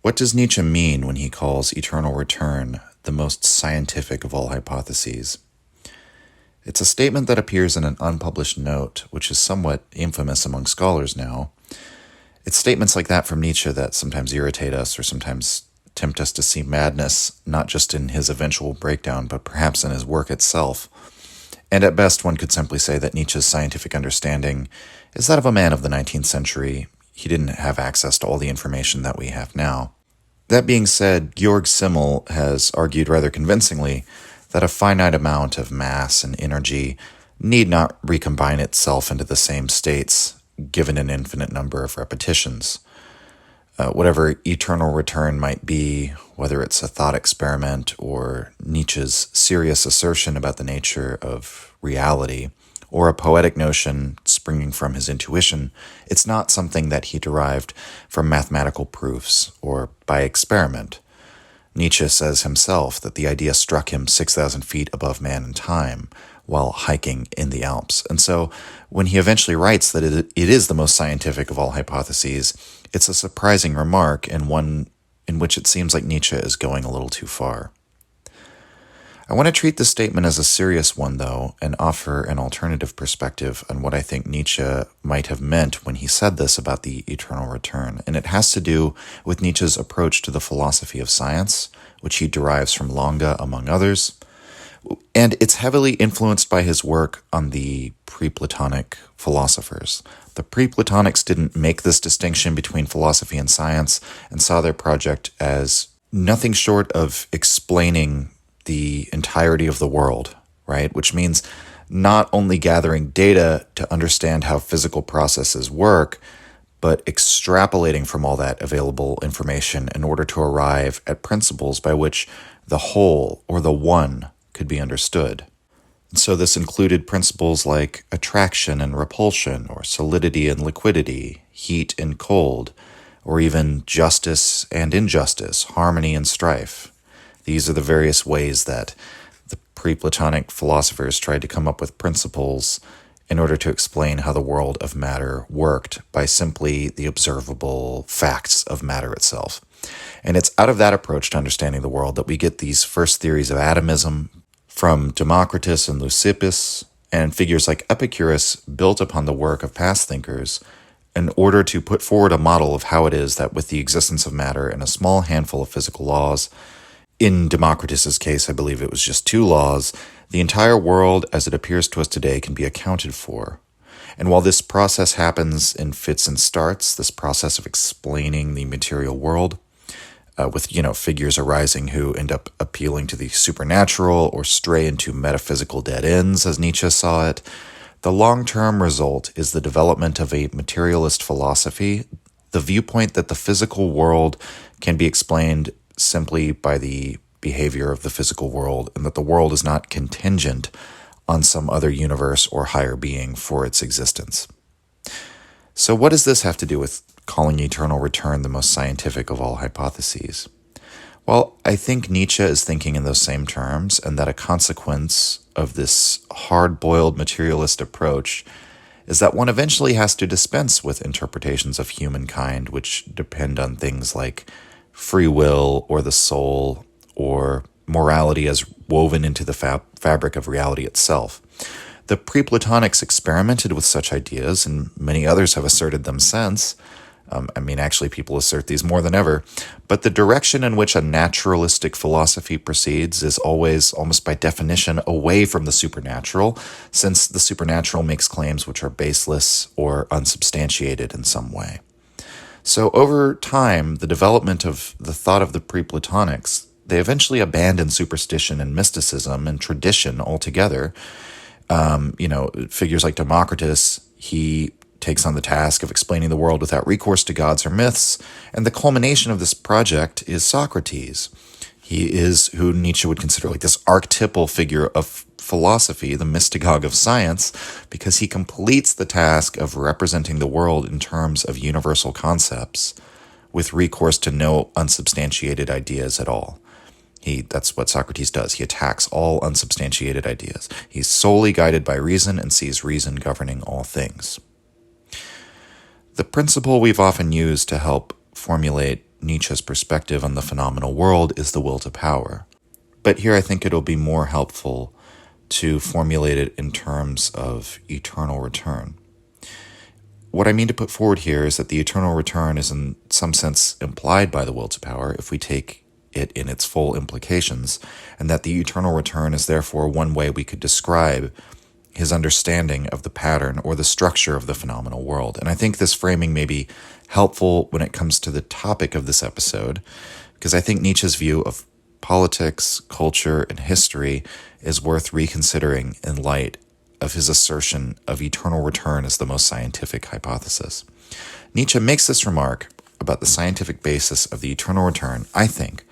What does Nietzsche mean when he calls eternal return the most scientific of all hypotheses? It's a statement that appears in an unpublished note, which is somewhat infamous among scholars now. It's statements like that from Nietzsche that sometimes irritate us or sometimes tempt us to see madness, not just in his eventual breakdown, but perhaps in his work itself. And at best, one could simply say that Nietzsche's scientific understanding is that of a man of the 19th century. He didn't have access to all the information that we have now. That being said, Georg Simmel has argued rather convincingly that a finite amount of mass and energy need not recombine itself into the same states, given an infinite number of repetitions. Whatever eternal return might be, whether it's a thought experiment or Nietzsche's serious assertion about the nature of reality, or a poetic notion springing from his intuition, it's not something that he derived from mathematical proofs or by experiment. Nietzsche says himself that the idea struck him 6,000 feet above man and time while hiking in the Alps. And so when he eventually writes that it is the most scientific of all hypotheses, it's a surprising remark and one in which it seems like Nietzsche is going a little too far. I want to treat this statement as a serious one, though, and offer an alternative perspective on what I think Nietzsche might have meant when he said this about the eternal return. And it has to do with Nietzsche's approach to the philosophy of science, which he derives from Lange, among others. And it's heavily influenced by his work on the Pre-Platonic philosophers. The Pre-Platonics didn't make this distinction between philosophy and science and saw their project as nothing short of explaining the entirety of the world, right? Which means not only gathering data to understand how physical processes work, but extrapolating from all that available information in order to arrive at principles by which the whole or the one could be understood. And so this included principles like attraction and repulsion, or solidity and liquidity, heat and cold, or even justice and injustice, harmony and strife. These are the various ways that the pre-Platonic philosophers tried to come up with principles in order to explain how the world of matter worked by simply the observable facts of matter itself. And it's out of that approach to understanding the world that we get these first theories of atomism from Democritus and Leucippus, and figures like Epicurus built upon the work of past thinkers in order to put forward a model of how it is that with the existence of matter and a small handful of physical laws, in Democritus's case, I believe it was just 2 laws, the entire world as it appears to us today can be accounted for. And while this process happens in fits and starts, this process of explaining the material world, with figures arising who end up appealing to the supernatural or stray into metaphysical dead ends, as Nietzsche saw it, the long-term result is the development of a materialist philosophy, the viewpoint that the physical world can be explained simply by the behavior of the physical world, and that the world is not contingent on some other universe or higher being for its existence. So what does this have to do with calling eternal return the most scientific of all hypotheses? Well, I think Nietzsche is thinking in those same terms, and that a consequence of this hard-boiled materialist approach is that one eventually has to dispense with interpretations of humankind which depend on things like free will or the soul or morality as woven into the fabric of reality itself. The Pre-Platonics experimented with such ideas, and many others have asserted them since. Actually, people assert these more than ever. But the direction in which a naturalistic philosophy proceeds is always, almost by definition, away from the supernatural, since the supernatural makes claims which are baseless or unsubstantiated in some way. So over time, the development of the thought of the Pre-Platonics, they eventually abandon superstition and mysticism and tradition altogether. Figures like Democritus, he takes on the task of explaining the world without recourse to gods or myths, and the culmination of this project is Socrates. He is who Nietzsche would consider like this archetypal figure of philosophy, the mystagogue of science, because he completes the task of representing the world in terms of universal concepts with recourse to no unsubstantiated ideas at all. That's what Socrates does. He attacks all unsubstantiated ideas. He's solely guided by reason and sees reason governing all things. The principle we've often used to help formulate Nietzsche's perspective on the phenomenal world is the will to power. But here I think it'll be more helpful to formulate it in terms of eternal return. What I mean to put forward here is that the eternal return is in some sense implied by the will to power if we take it in its full implications, and that the eternal return is therefore one way we could describe his understanding of the pattern or the structure of the phenomenal world. And I think this framing may be helpful when it comes to the topic of this episode, because I think Nietzsche's view of politics, culture, and history is worth reconsidering in light of his assertion of eternal return as the most scientific hypothesis. Nietzsche makes this remark about the scientific basis of the eternal return, I think,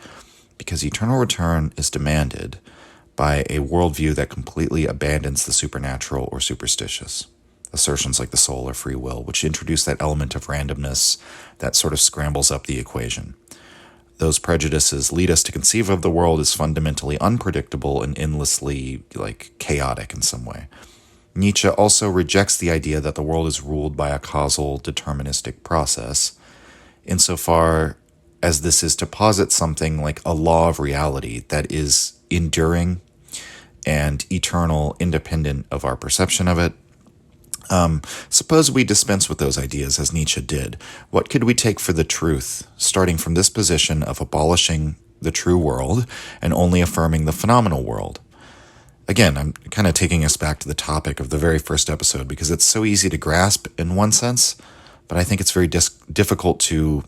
because eternal return is demanded by a worldview that completely abandons the supernatural or superstitious. Assertions like the soul or free will, which introduce that element of randomness that sort of scrambles up the equation. Those prejudices lead us to conceive of the world as fundamentally unpredictable and endlessly, chaotic in some way. Nietzsche also rejects the idea that the world is ruled by a causal, deterministic process, insofar as this is to posit something like a law of reality that is enduring and eternal, independent of our perception of it. Suppose we dispense with those ideas as Nietzsche did. What could we take for the truth, starting from this position of abolishing the true world and only affirming the phenomenal world? Again, I'm kind of taking us back to the topic of the very first episode because it's so easy to grasp in one sense, but I think it's very difficult to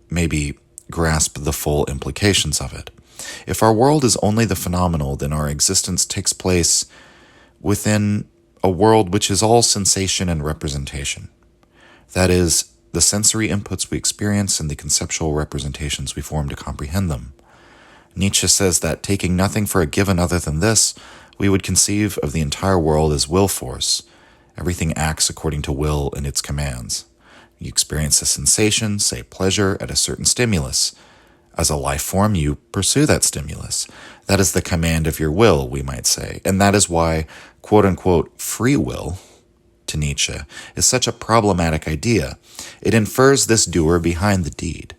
maybe grasp the full implications of it. If our world is only the phenomenal, then our existence takes place within a world which is all sensation and representation. That is, the sensory inputs we experience and the conceptual representations we form to comprehend them. Nietzsche says that taking nothing for a given other than this, we would conceive of the entire world as will force. Everything acts according to will and its commands. You experience a sensation, say pleasure, at a certain stimulus. As a life form, you pursue that stimulus. That is the command of your will, we might say. And that is why, quote-unquote, free will, to Nietzsche, is such a problematic idea. It infers this doer behind the deed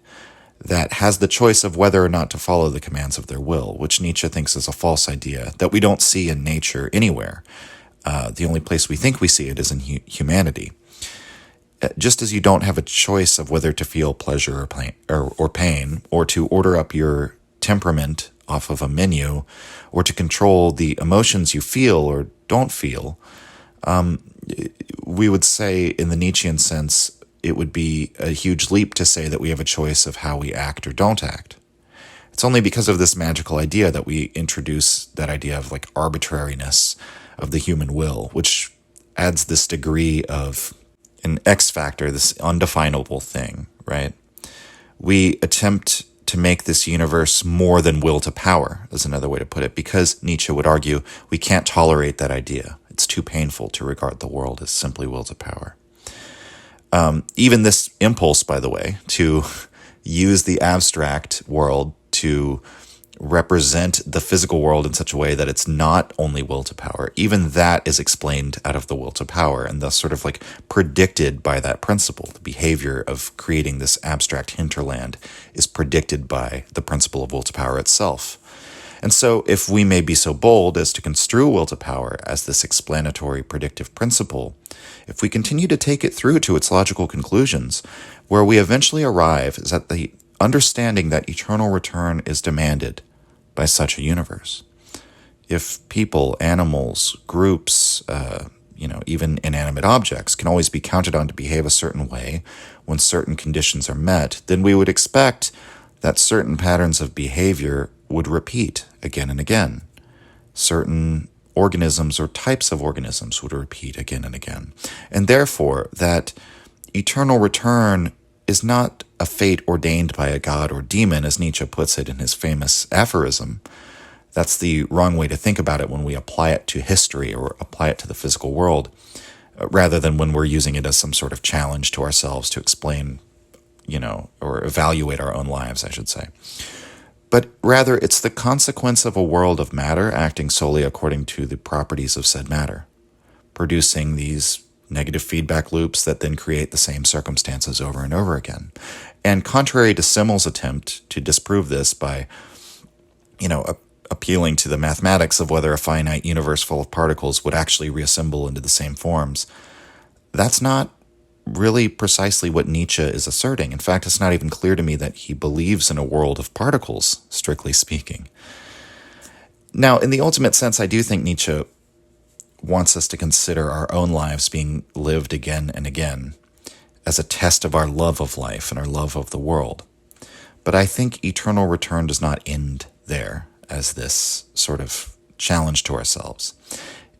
that has the choice of whether or not to follow the commands of their will, which Nietzsche thinks is a false idea that we don't see in nature anywhere. The only place we think we see it is in humanity. Just as you don't have a choice of whether to feel pleasure or pain, or to order up your temperament off of a menu, or to control the emotions you feel or don't feel, we would say in the Nietzschean sense, it would be a huge leap to say that we have a choice of how we act or don't act. It's only because of this magical idea that we introduce that idea of arbitrariness of the human will, which adds this degree of an X factor, this undefinable thing, right? We attempt to make this universe more than will to power, is another way to put it, because Nietzsche would argue we can't tolerate that idea. It's too painful to regard the world as simply will to power. Even this impulse, by the way, to use the abstract world to represent the physical world in such a way that it's not only will to power, even that is explained out of the will to power and thus sort of predicted by that principle. The behavior of creating this abstract hinterland is predicted by the principle of will to power itself. And so if we may be so bold as to construe will to power as this explanatory predictive principle, if we continue to take it through to its logical conclusions, where we eventually arrive is at the understanding that eternal return is demanded by such a universe. If people, animals, groups, even inanimate objects can always be counted on to behave a certain way when certain conditions are met, then we would expect that certain patterns of behavior would repeat again and again. Certain organisms or types of organisms would repeat again and again. And therefore, that eternal return is not a fate ordained by a god or demon, as Nietzsche puts it in his famous aphorism. That's the wrong way to think about it when we apply it to history or apply it to the physical world, rather than when we're using it as some sort of challenge to ourselves to explain, or evaluate our own lives, I should say. But rather, it's the consequence of a world of matter acting solely according to the properties of said matter, producing these negative feedback loops that then create the same circumstances over and over again. And contrary to Simmel's attempt to disprove this by, appealing to the mathematics of whether a finite universe full of particles would actually reassemble into the same forms, that's not really precisely what Nietzsche is asserting. In fact, it's not even clear to me that he believes in a world of particles, strictly speaking. Now, in the ultimate sense, I do think Nietzsche wants us to consider our own lives being lived again and again as a test of our love of life and our love of the world. But I think eternal return does not end there as this sort of challenge to ourselves.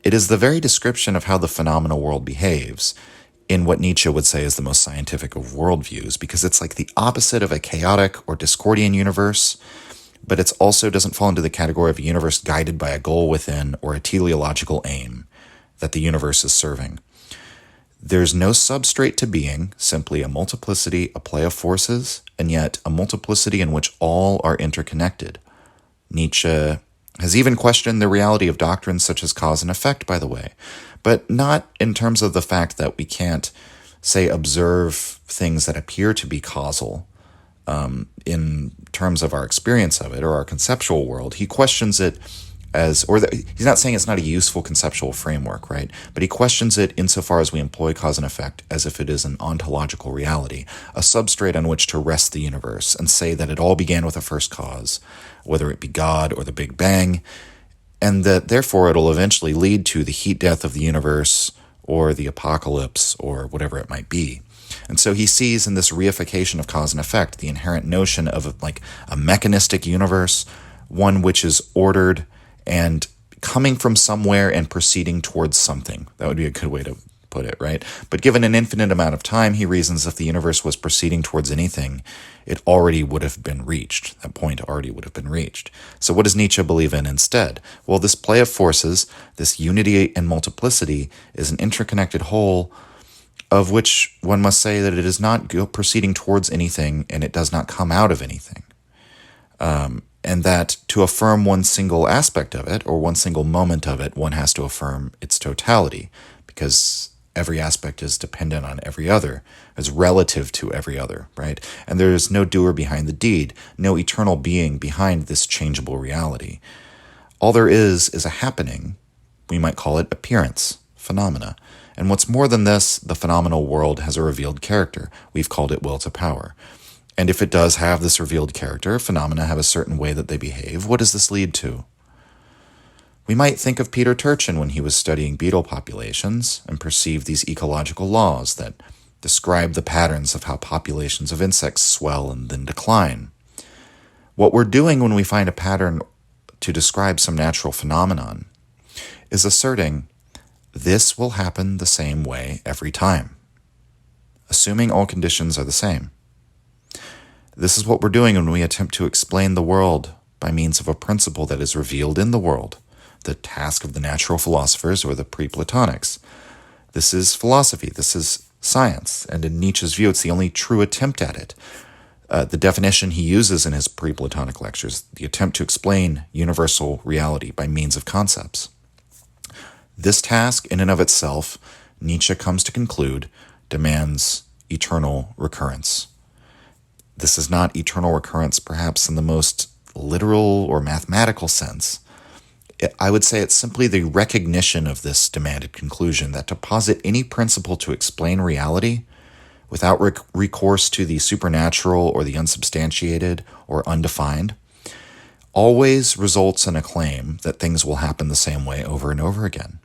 It is the very description of how the phenomenal world behaves in what Nietzsche would say is the most scientific of worldviews, because it's like the opposite of a chaotic or Discordian universe, but it also doesn't fall into the category of a universe guided by a goal within or a teleological aim that the universe is serving. There's no substrate to being, simply a multiplicity, a play of forces, and yet a multiplicity in which all are interconnected. Nietzsche has even questioned the reality of doctrines such as cause and effect, by the way, but not in terms of the fact that we can't, say, observe things that appear to be causal in terms of our experience of it or our conceptual world. He questions it he's not saying it's not a useful conceptual framework, right? But he questions it insofar as we employ cause and effect as if it is an ontological reality, a substrate on which to rest the universe and say that it all began with a first cause, whether it be God or the Big Bang, and that therefore it'll eventually lead to the heat death of the universe or the apocalypse or whatever it might be. And so he sees in this reification of cause and effect the inherent notion of like a mechanistic universe, one which is ordered and coming from somewhere and proceeding towards something. That would be a good way to put it, right? But given an infinite amount of time, he reasons if the universe was proceeding towards anything, it already would have been reached. That point already would have been reached. So what does Nietzsche believe in instead? Well, this play of forces, this unity and multiplicity, is an interconnected whole of which one must say that it is not proceeding towards anything and it does not come out of anything. And that to affirm one single aspect of it or one single moment of it, one has to affirm its totality, because every aspect is dependent on every other, is relative to every other, right? And there is no doer behind the deed, no eternal being behind this changeable reality. All there is a happening. We might call it appearance, phenomena. And what's more than this, the phenomenal world has a revealed character. We've called it will to power. And if it does have this revealed character, phenomena have a certain way that they behave. What does this lead to? We might think of Peter Turchin when he was studying beetle populations and perceived these ecological laws that describe the patterns of how populations of insects swell and then decline. What we're doing when we find a pattern to describe some natural phenomenon is asserting this will happen the same way every time, assuming all conditions are the same. This is what we're doing when we attempt to explain the world by means of a principle that is revealed in the world, the task of the natural philosophers or the Pre-Platonics. This is philosophy, this is science, and in Nietzsche's view, it's the only true attempt at it. The definition he uses in his Pre-Platonic lectures, the attempt to explain universal reality by means of concepts. This task, in and of itself, Nietzsche comes to conclude, demands eternal recurrence. This is not eternal recurrence, perhaps in the most literal or mathematical sense. I would say it's simply the recognition of this demanded conclusion that to posit any principle to explain reality without recourse to the supernatural or the unsubstantiated or undefined always results in a claim that things will happen the same way over and over again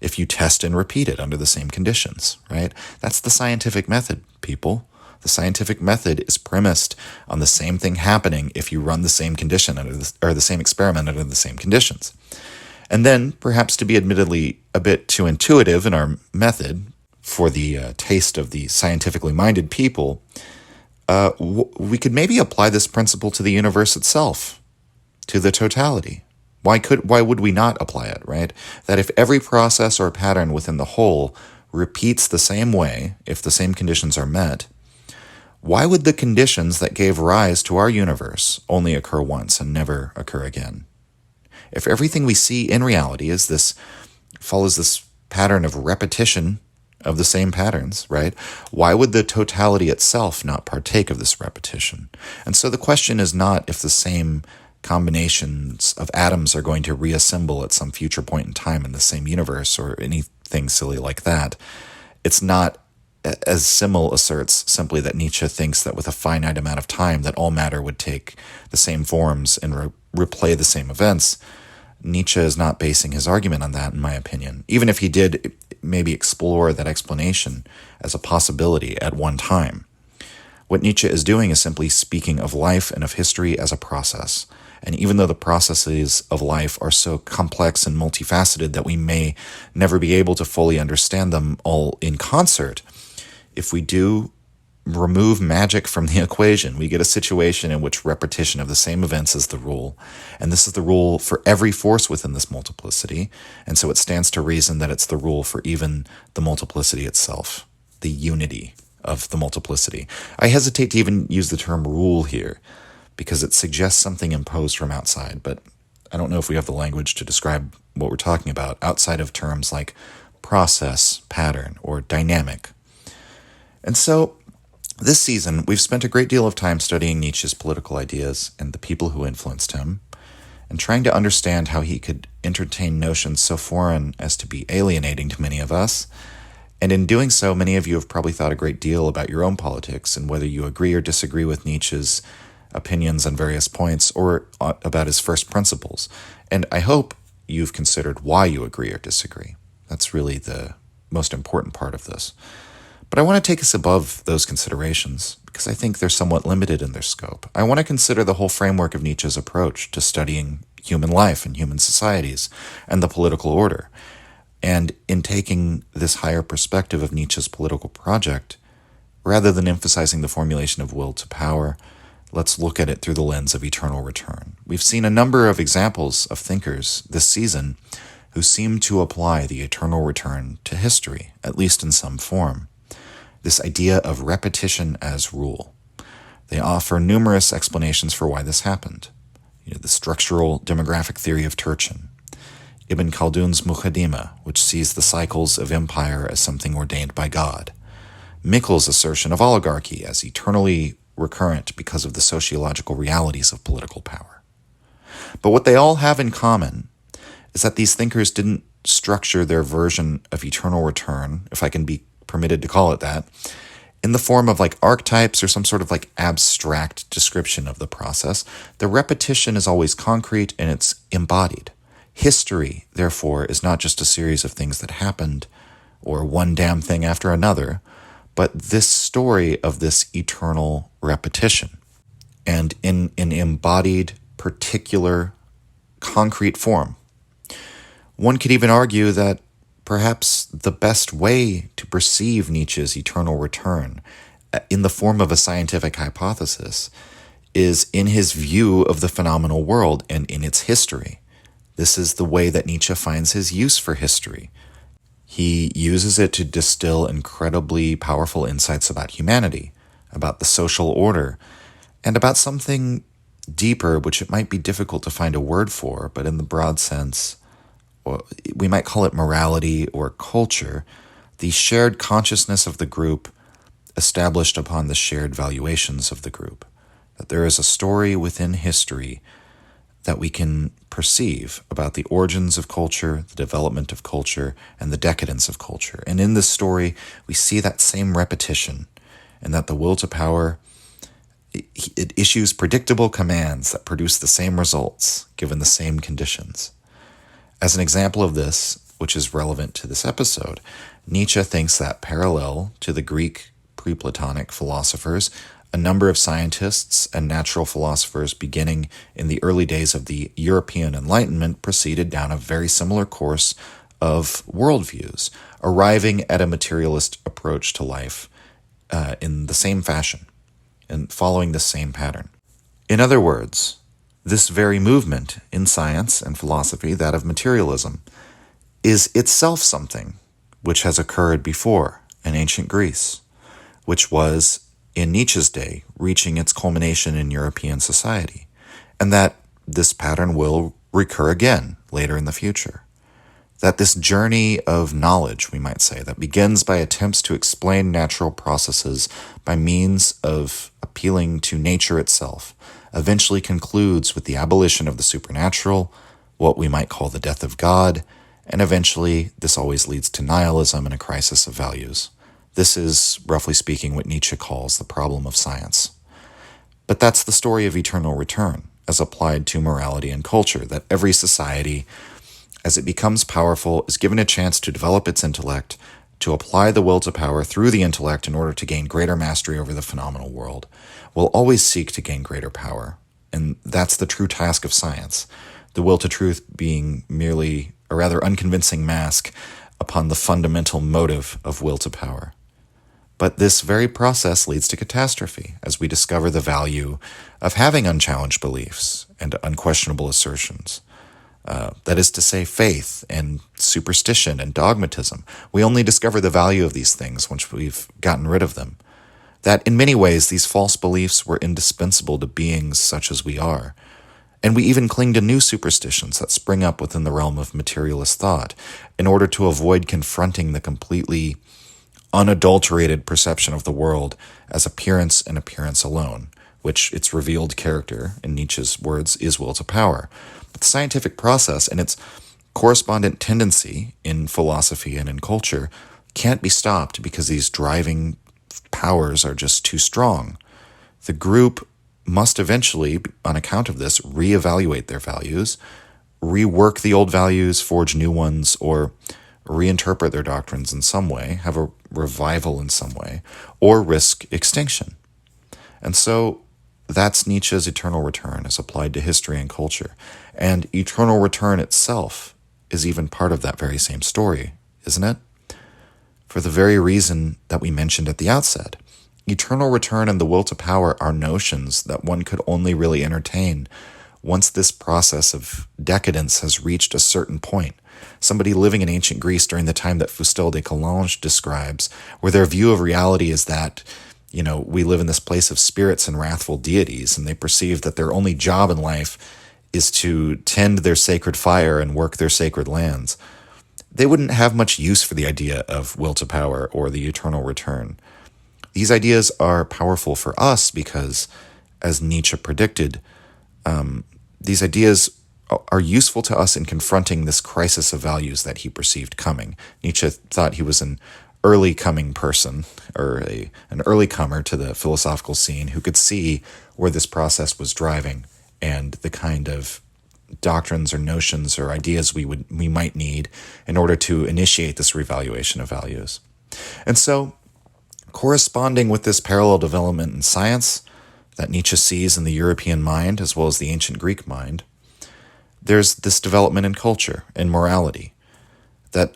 if you test and repeat it under the same conditions, right? That's the scientific method, people. The scientific method is premised on the same thing happening if you run the same condition or the same experiment under the same conditions. And then, perhaps to be admittedly a bit too intuitive in our method for the taste of the scientifically minded people, we could maybe apply this principle to the universe itself, to the totality. Why would we not apply it, right? That if every process or pattern within the whole repeats the same way, if the same conditions are met, why would the conditions that gave rise to our universe only occur once and never occur again? If everything we see in reality follows this pattern of repetition of the same patterns, right? Why would the totality itself not partake of this repetition? And so the question is not if the same combinations of atoms are going to reassemble at some future point in time in the same universe or anything silly like that. It's not, as Simmel asserts, simply that Nietzsche thinks that with a finite amount of time that all matter would take the same forms and replay the same events. Nietzsche is not basing his argument on that, in my opinion, even if he did maybe explore that explanation as a possibility at one time. What Nietzsche is doing is simply speaking of life and of history as a process. And even though the processes of life are so complex and multifaceted that we may never be able to fully understand them all in concert, if we do remove magic from the equation, we get a situation in which repetition of the same events is the rule. And this is the rule for every force within this multiplicity. And so it stands to reason that it's the rule for even the multiplicity itself, the unity of the multiplicity. I hesitate to even use the term rule here because it suggests something imposed from outside, but I don't know if we have the language to describe what we're talking about outside of terms like process, pattern, or dynamic. And so this season, we've spent a great deal of time studying Nietzsche's political ideas and the people who influenced him, and trying to understand how he could entertain notions so foreign as to be alienating to many of us. And in doing so, many of you have probably thought a great deal about your own politics and whether you agree or disagree with Nietzsche's opinions on various points or about his first principles. And I hope you've considered why you agree or disagree. That's really the most important part of this. But I want to take us above those considerations because I think they're somewhat limited in their scope. I want to consider the whole framework of Nietzsche's approach to studying human life and human societies and the political order. And in taking this higher perspective of Nietzsche's political project, rather than emphasizing the formulation of will to power, let's look at it through the lens of eternal return. We've seen a number of examples of thinkers this season who seem to apply the eternal return to history, at least in some form. This idea of repetition as rule. They offer numerous explanations for why this happened. The structural demographic theory of Turchin, Ibn Khaldun's Muqaddimah, which sees the cycles of empire as something ordained by God, Mikkel's assertion of oligarchy as eternally recurrent because of the sociological realities of political power. But what they all have in common is that these thinkers didn't structure their version of eternal return, if I can be permitted to call it that, in the form of like archetypes or some sort of like abstract description of the process. The repetition is always concrete and it's embodied. History, therefore, is not just a series of things that happened or one damn thing after another, but this story of this eternal repetition. And in an embodied, particular, concrete form. One could even argue that perhaps the best way to perceive Nietzsche's eternal return in the form of a scientific hypothesis is in his view of the phenomenal world and in its history. This is the way that Nietzsche finds his use for history. He uses it to distill incredibly powerful insights about humanity, about the social order, and about something deeper, which it might be difficult to find a word for, but in the broad sense, we might call it morality or culture, the shared consciousness of the group established upon the shared valuations of the group. That there is a story within history that we can perceive about the origins of culture, the development of culture, and the decadence of culture. And in this story, we see that same repetition, and that the will to power, it issues predictable commands that produce the same results, given the same conditions. As an example of this, which is relevant to this episode, Nietzsche thinks that parallel to the Greek pre-Platonic philosophers, a number of scientists and natural philosophers beginning in the early days of the European Enlightenment proceeded down a very similar course of worldviews, arriving at a materialist approach to life in the same fashion and following the same pattern. In other words, this very movement in science and philosophy, that of materialism, is itself something which has occurred before in ancient Greece, which was, in Nietzsche's day, reaching its culmination in European society, and that this pattern will recur again later in the future. that this journey of knowledge, we might say, that begins by attempts to explain natural processes by means of appealing to nature itself, eventually concludes with the abolition of the supernatural, what we might call the death of God, and eventually this always leads to nihilism and a crisis of values. This is, roughly speaking, what Nietzsche calls the problem of science. But that's the story of eternal return, as applied to morality and culture, that every society, as it becomes powerful, is given a chance to develop its intellect, to apply the will to power through the intellect in order to gain greater mastery over the phenomenal world, will always seek to gain greater power. And that's the true task of science, the will to truth being merely a rather unconvincing mask upon the fundamental motive of will to power. But this very process leads to catastrophe, as we discover the value of having unchallenged beliefs and unquestionable assertions. That is to say, faith and superstition and dogmatism. We only discover the value of these things once we've gotten rid of them. That in many ways, these false beliefs were indispensable to beings such as we are. And we even cling to new superstitions that spring up within the realm of materialist thought in order to avoid confronting the completely unadulterated perception of the world as appearance and appearance alone, which its revealed character, in Nietzsche's words, is will to power. But the scientific process and its correspondent tendency in philosophy and in culture can't be stopped because these driving powers are just too strong. The group must eventually, on account of this, reevaluate their values, rework the old values, forge new ones, or reinterpret their doctrines in some way, have a revival in some way, or risk extinction. And so that's Nietzsche's eternal return as applied to history and culture. And eternal return itself is even part of that very same story, isn't it? For the very reason that we mentioned at the outset. Eternal return and the will to power are notions that one could only really entertain once this process of decadence has reached a certain point. Somebody living in ancient Greece during the time that Fustel de Coulanges describes, where their view of reality is that, we live in this place of spirits and wrathful deities, and they perceive that their only job in life is to tend their sacred fire and work their sacred lands. They wouldn't have much use for the idea of will to power or the eternal return. These ideas are powerful for us because, as Nietzsche predicted, these ideas are useful to us in confronting this crisis of values that he perceived coming. Nietzsche thought he was an early coming person, or an early comer to the philosophical scene who could see where this process was driving and the kind of doctrines or notions or ideas we might need in order to initiate this revaluation of values. And so, corresponding with this parallel development in science that Nietzsche sees in the European mind as well as the ancient Greek mind, there's this development in culture and morality, that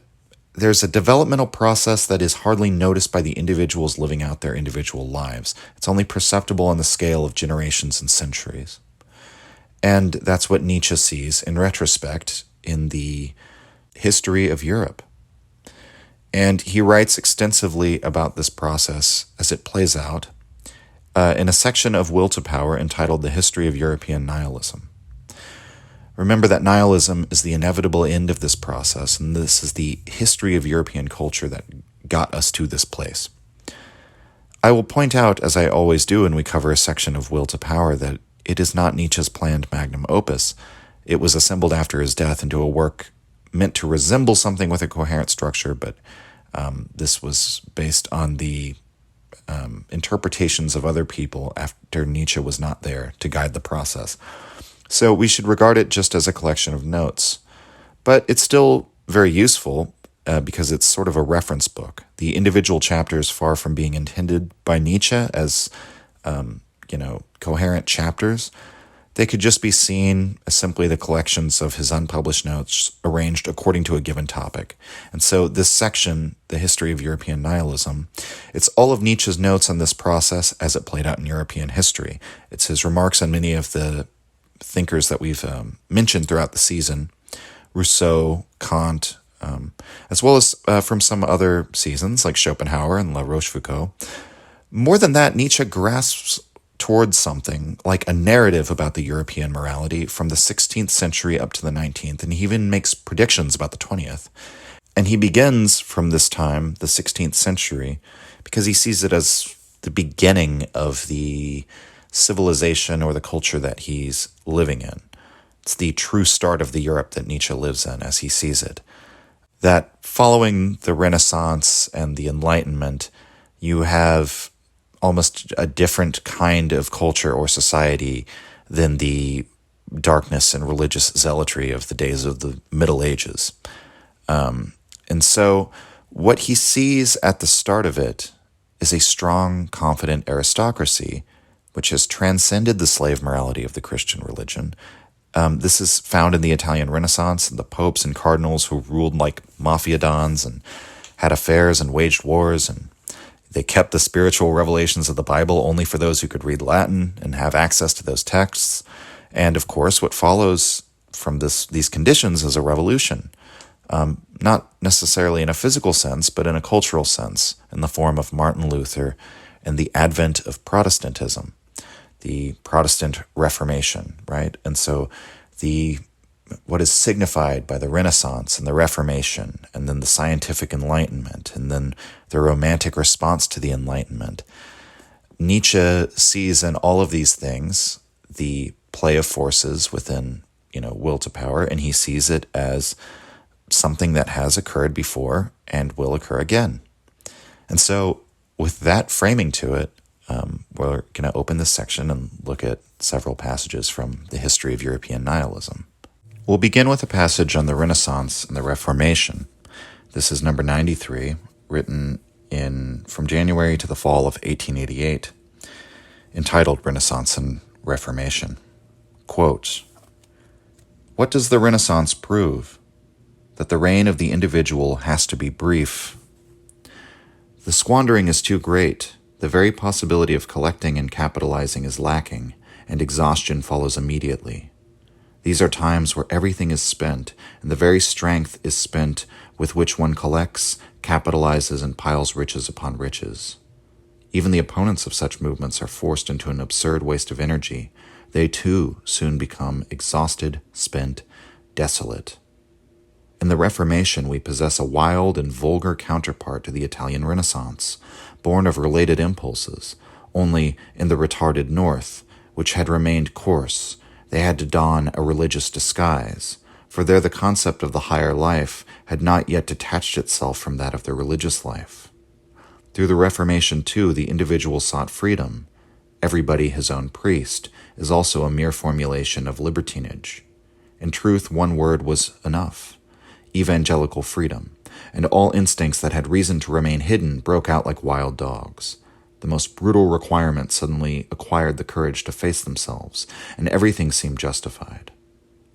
there's a developmental process that is hardly noticed by the individuals living out their individual lives. It's only perceptible on the scale of generations and centuries. And that's what Nietzsche sees in retrospect in the History of Europe. And he writes extensively about this process as it plays out in a section of Will to Power entitled The History of European Nihilism. Remember that nihilism is the inevitable end of this process, and this is the history of European culture that got us to this place. I will point out, as I always do when we cover a section of Will to Power, that it is not Nietzsche's planned magnum opus. It was assembled after his death into a work meant to resemble something with a coherent structure, but this was based on the interpretations of other people after Nietzsche was not there to guide the process. So we should regard it just as a collection of notes. But it's still very useful because it's sort of a reference book. The individual chapters, far from being intended by Nietzsche as, coherent chapters, they could just be seen as simply the collections of his unpublished notes arranged according to a given topic. And so this section, The History of European Nihilism, it's all of Nietzsche's notes on this process as it played out in European history. It's his remarks on many of the thinkers that we've mentioned throughout the season, Rousseau, Kant, as well as from some other seasons like Schopenhauer and La Rochefoucauld. More than that, Nietzsche grasps towards something like a narrative about the European morality from the 16th century up to the 19th, and he even makes predictions about the 20th. And he begins from this time, the 16th century, because he sees it as the beginning of the civilization or the culture that he's living in. It's the true start of the Europe that Nietzsche lives in as he sees it. That following the Renaissance and the Enlightenment, you have almost a different kind of culture or society than the darkness and religious zealotry of the days of the Middle Ages. And so what he sees at the start of it is a strong, confident aristocracy, which has transcended the slave morality of the Christian religion. This is found in the Italian Renaissance and the popes and cardinals who ruled like mafia dons and had affairs and waged wars, and they kept the spiritual revelations of the Bible only for those who could read Latin and have access to those texts. And of course, what follows from these conditions is a revolution, not necessarily in a physical sense, but in a cultural sense, in the form of Martin Luther and the advent of Protestantism, the Protestant Reformation, right? And so what is signified by the Renaissance and the Reformation, and then the scientific Enlightenment, and then the romantic response to the Enlightenment. Nietzsche sees in all of these things the play of forces within, will to power, and he sees it as something that has occurred before and will occur again. And so with that framing to it, we're going to open this section and look at several passages from the History of European Nihilism. We'll begin with a passage on the Renaissance and the Reformation. This is number 93, written from January to the fall of 1888, entitled Renaissance and Reformation. Quote, "What does the Renaissance prove? That the reign of the individual has to be brief. The squandering is too great, the very possibility of collecting and capitalizing is lacking, and exhaustion follows immediately. These are times where everything is spent, and the very strength is spent with which one collects, capitalizes, and piles riches upon riches. Even the opponents of such movements are forced into an absurd waste of energy. They too soon become exhausted, spent, desolate. In the Reformation, we possess a wild and vulgar counterpart to the Italian Renaissance, born of related impulses, only in the retarded North, which had remained coarse, they had to don a religious disguise, for there the concept of the higher life had not yet detached itself from that of the religious life. Through the Reformation, too, the individual sought freedom. Everybody his own priest is also a mere formulation of libertinage. In truth, one word was enough: evangelical freedom, and all instincts that had reason to remain hidden broke out like wild dogs. The most brutal requirements suddenly acquired the courage to face themselves, and everything seemed justified.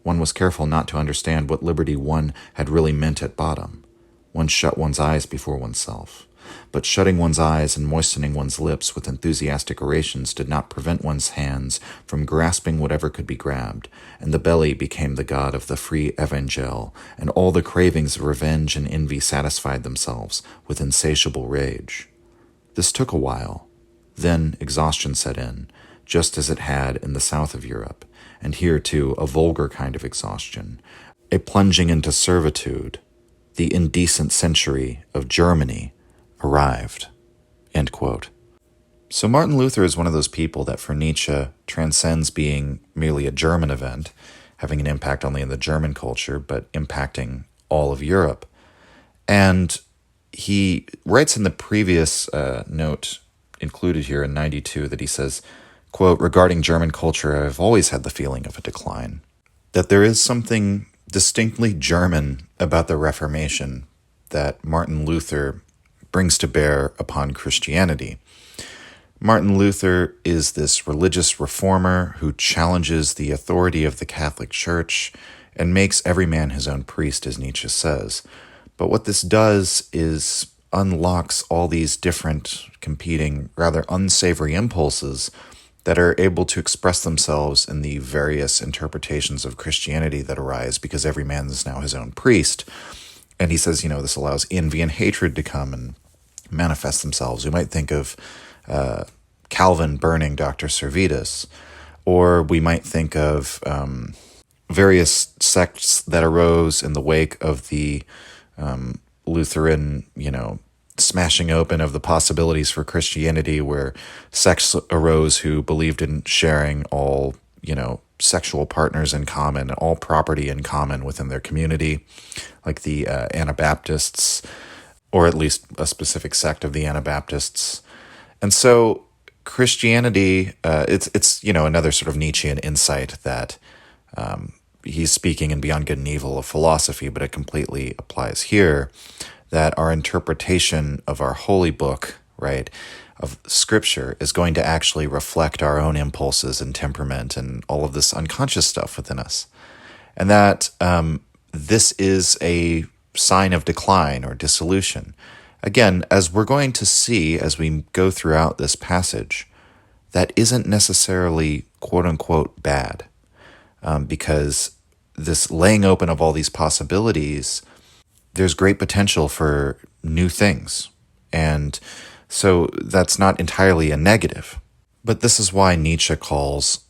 One was careful not to understand what liberty one had really meant at bottom. One shut one's eyes before oneself. But shutting one's eyes and moistening one's lips with enthusiastic orations did not prevent one's hands from grasping whatever could be grabbed, and the belly became the god of the free evangel, and all the cravings of revenge and envy satisfied themselves with insatiable rage. This took a while. Then exhaustion set in, just as it had in the south of Europe, and here, too, a vulgar kind of exhaustion, a plunging into servitude. The indecent century of Germany arrived." End quote. So Martin Luther is one of those people that for Nietzsche transcends being merely a German event, having an impact only in the German culture, but impacting all of Europe. And he writes in the previous note included here in 92 that he says, quote, "Regarding German culture, I've always had the feeling of a decline, that there is something distinctly German about the Reformation that Martin Luther brings to bear upon Christianity. Martin Luther is this religious reformer who challenges the authority of the Catholic Church and makes every man his own priest, as Nietzsche says. But what this does is unlocks all these different competing, rather unsavory impulses that are able to express themselves in the various interpretations of Christianity that arise because every man is now his own priest. And he says, this allows envy and hatred to come and manifest themselves. We might think of Calvin burning Dr. Servetus, or we might think of various sects that arose in the wake of the Lutheran, smashing open of the possibilities for Christianity, where sects arose who believed in sharing all, sexual partners in common, all property in common within their community, like the Anabaptists, or at least a specific sect of the Anabaptists. And so Christianity, it's another sort of Nietzschean insight that he's speaking in Beyond Good and Evil of philosophy, but it completely applies here, that our interpretation of our holy book, right, of Scripture is going to actually reflect our own impulses and temperament and all of this unconscious stuff within us. And that this is a sign of decline or dissolution. Again, as we're going to see as we go throughout this passage, that isn't necessarily quote-unquote bad, because this laying open of all these possibilities, there's great potential for new things. And so that's not entirely a negative. But this is why Nietzsche calls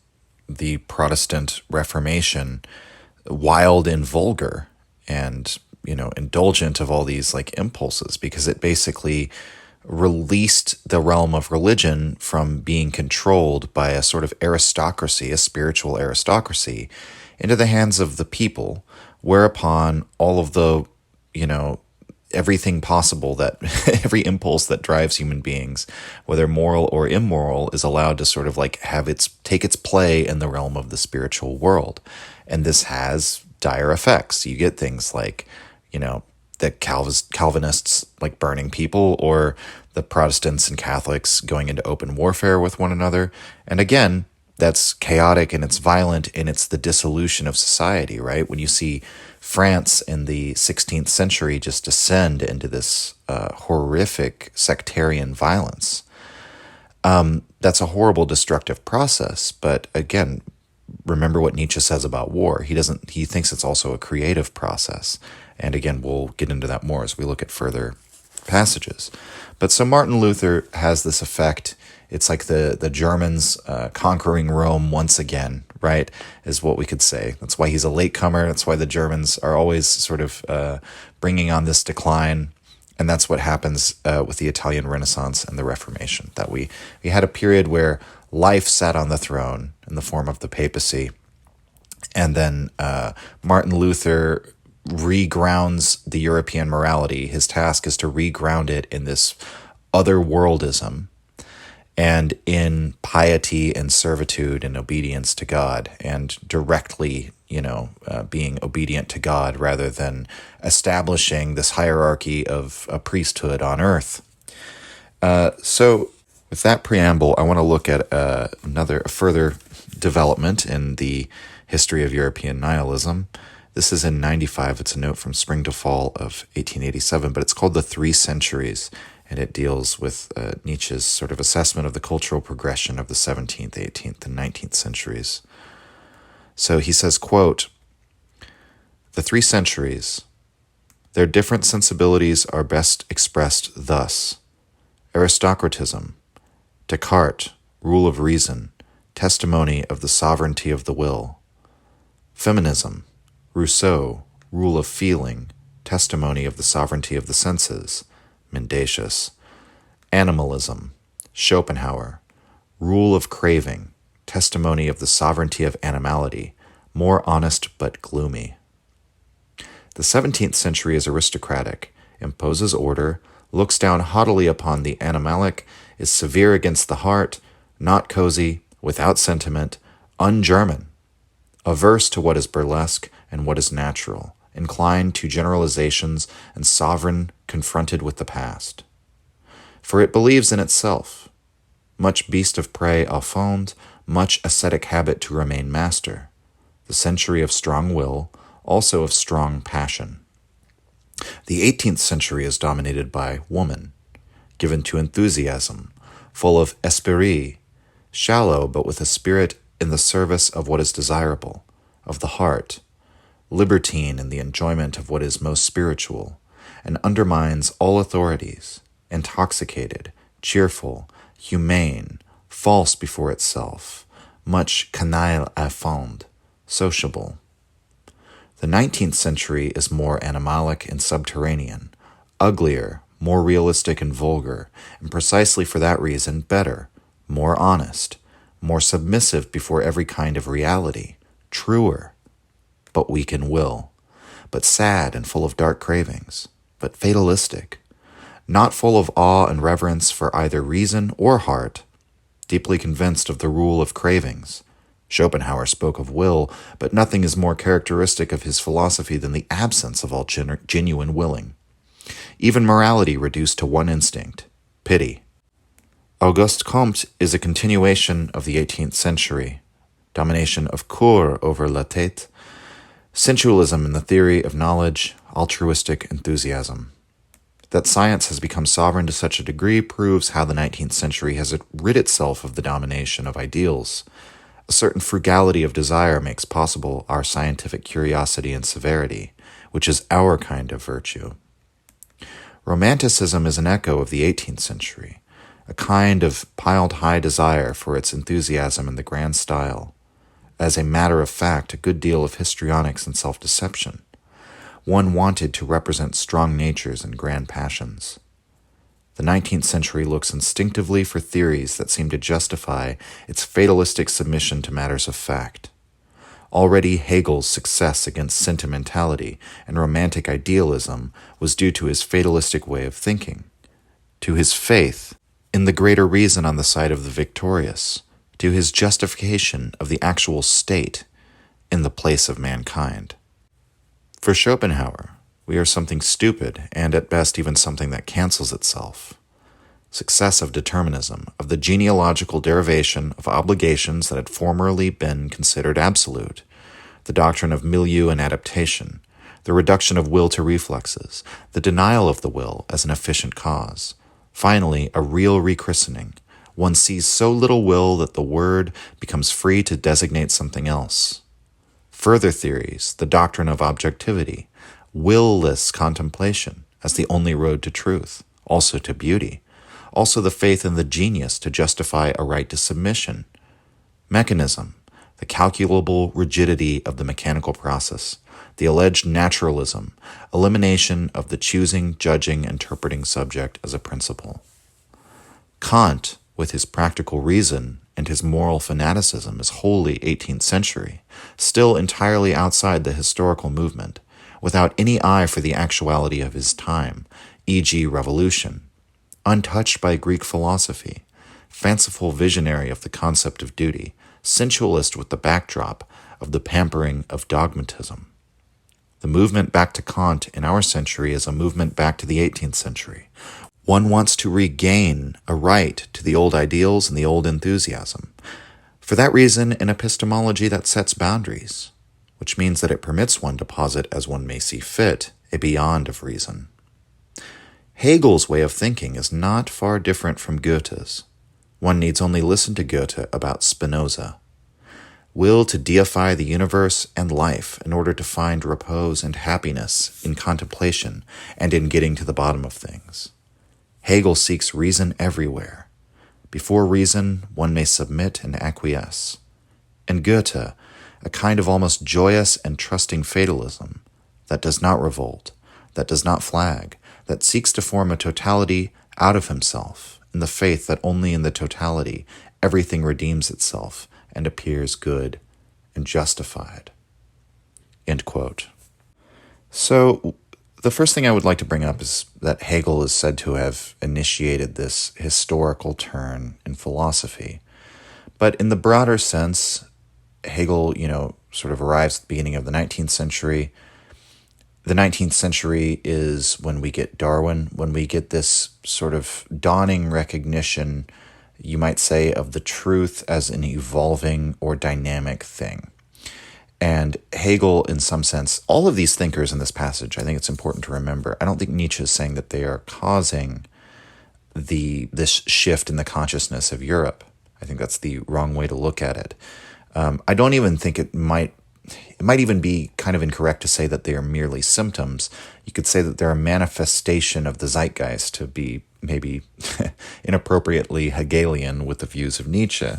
the Protestant Reformation wild and vulgar and, indulgent of all these impulses, because it basically released the realm of religion from being controlled by a sort of aristocracy, a spiritual aristocracy, into the hands of the people, whereupon all of the, everything possible, that every impulse that drives human beings, whether moral or immoral, is allowed to sort of take its play in the realm of the spiritual world. And this has dire effects. You get things like, the Calvinists burning people, or the Protestants and Catholics going into open warfare with one another. And again, that's chaotic and it's violent and it's the dissolution of society, right? When you see France in the 16th century just descend into this horrific sectarian violence, that's a horrible destructive process. But again, remember what Nietzsche says about war. He thinks it's also a creative process. And again, we'll get into that more as we look at further passages. But so Martin Luther has this effect. It's like the Germans conquering Rome once again, right, is what we could say. That's why he's a latecomer. That's why the Germans are always sort of bringing on this decline. And that's what happens with the Italian Renaissance and the Reformation, that we had a period where life sat on the throne in the form of the papacy. And then Martin Luther regrounds the European morality. His task is to reground it in this otherworldism and in piety and servitude and obedience to God, and directly, being obedient to God rather than establishing this hierarchy of a priesthood on earth. So with that preamble, I want to look at a further development in the history of European nihilism. This is in 95. It's a note from spring to fall of 1887, but it's called The Three Centuries, and it deals with Nietzsche's sort of assessment of the cultural progression of the 17th, 18th, and 19th centuries. So he says, quote, "The three centuries, their different sensibilities are best expressed thus: aristocratism, Descartes, rule of reason, testimony of the sovereignty of the will; feminism, Rousseau, rule of feeling, testimony of the sovereignty of the senses, mendacious; animalism, Schopenhauer, rule of craving, testimony of the sovereignty of animality, more honest but gloomy. The 17th century is aristocratic, imposes order, looks down haughtily upon the animalic, is severe against the heart, not cozy, without sentiment, un-German, averse to what is burlesque and what is natural, inclined to generalizations and sovereign, confronted with the past. For it believes in itself, much beast of prey au fond, much ascetic habit to remain master, the century of strong will, also of strong passion. The 18th century is dominated by woman, given to enthusiasm, full of esprit, shallow but with a spirit in the service of what is desirable, of the heart, libertine in the enjoyment of what is most spiritual, and undermines all authorities, intoxicated, cheerful, humane, false before itself, much canaille à fond, sociable. The 19th century is more animalic and subterranean, uglier, more realistic and vulgar, and precisely for that reason better, more honest, more submissive before every kind of reality, truer, but weak in will, but sad and full of dark cravings, but fatalistic, not full of awe and reverence for either reason or heart, deeply convinced of the rule of cravings. Schopenhauer spoke of will, but nothing is more characteristic of his philosophy than the absence of all genuine willing. Even morality reduced to one instinct, pity. Auguste Comte is a continuation of the 18th century, domination of coeur over la tête, sensualism in the theory of knowledge, altruistic enthusiasm. That science has become sovereign to such a degree proves how the 19th century has rid itself of the domination of ideals. A certain frugality of desire makes possible our scientific curiosity and severity, which is our kind of virtue. Romanticism is an echo of the 18th century, a kind of piled-high desire for its enthusiasm in the grand style. As a matter of fact, a good deal of histrionics and self-deception. One wanted to represent strong natures and grand passions. The 19th century looks instinctively for theories that seem to justify its fatalistic submission to matters of fact. Already Hegel's success against sentimentality and romantic idealism was due to his fatalistic way of thinking, to his faith in the greater reason on the side of the victorious, to his justification of the actual state in the place of mankind. For Schopenhauer, we are something stupid, and at best even something that cancels itself. Success of determinism, of the genealogical derivation of obligations that had formerly been considered absolute, the doctrine of milieu and adaptation, the reduction of will to reflexes, the denial of the will as an efficient cause. Finally, a real rechristening. One sees so little will that the word becomes free to designate something else. Further theories, the doctrine of objectivity, will-less contemplation as the only road to truth, also to beauty, also the faith in the genius to justify a right to submission. Mechanism, the calculable rigidity of the mechanical process, the alleged naturalism, elimination of the choosing, judging, interpreting subject as a principle. Kant, with his practical reason and his moral fanaticism, is wholly 18th century, still entirely outside the historical movement, without any eye for the actuality of his time, e.g. revolution, untouched by Greek philosophy, fanciful visionary of the concept of duty, sensualist with the backdrop of the pampering of dogmatism. The movement back to Kant in our century is a movement back to the 18th century. One wants to regain a right to the old ideals and the old enthusiasm. For that reason, an epistemology that sets boundaries, which means that it permits one to posit as one may see fit, a beyond of reason. Hegel's way of thinking is not far different from Goethe's. One needs only listen to Goethe about Spinoza. Will to deify the universe and life in order to find repose and happiness in contemplation and in getting to the bottom of things. Hegel seeks reason everywhere. Before reason, one may submit and acquiesce. And Goethe, a kind of almost joyous and trusting fatalism that does not revolt, that does not flag, that seeks to form a totality out of himself, in the faith that only in the totality everything redeems itself and appears good and justified. End quote. So, the first thing I would like to bring up is that Hegel is said to have initiated this historical turn in philosophy. But in the broader sense, Hegel, sort of arrives at the beginning of the 19th century. The 19th century is when we get Darwin, when we get this sort of dawning recognition, you might say, of the truth as an evolving or dynamic thing. And Hegel, in some sense, all of these thinkers in this passage, I think it's important to remember, I don't think Nietzsche is saying that they are causing this shift in the consciousness of Europe. I think that's the wrong way to look at it. I don't even think it might it might even be kind of incorrect to say that they are merely symptoms. You could say that they're a manifestation of the zeitgeist, to be maybe inappropriately Hegelian with the views of Nietzsche.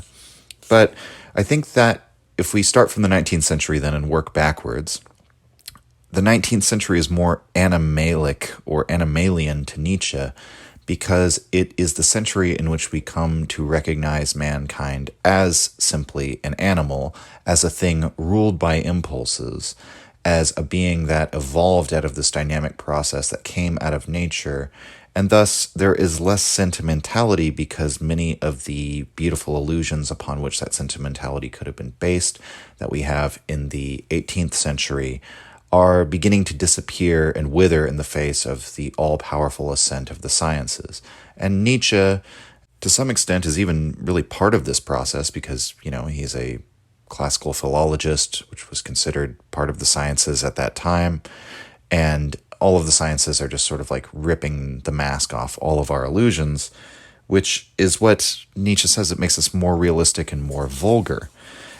But I think that if we start from the 19th century then and work backwards, the 19th century is more animalic or animalian to Nietzsche because it is the century in which we come to recognize mankind as simply an animal, as a thing ruled by impulses, as a being that evolved out of this dynamic process that came out of nature. And thus, there is less sentimentality because many of the beautiful illusions upon which that sentimentality could have been based that we have in the 18th century are beginning to disappear and wither in the face of the all-powerful ascent of the sciences. And Nietzsche, to some extent, is even really part of this process because, he's a classical philologist, which was considered part of the sciences at that time. And all of the sciences are just sort of like ripping the mask off all of our illusions, which is what Nietzsche says it makes us more realistic and more vulgar.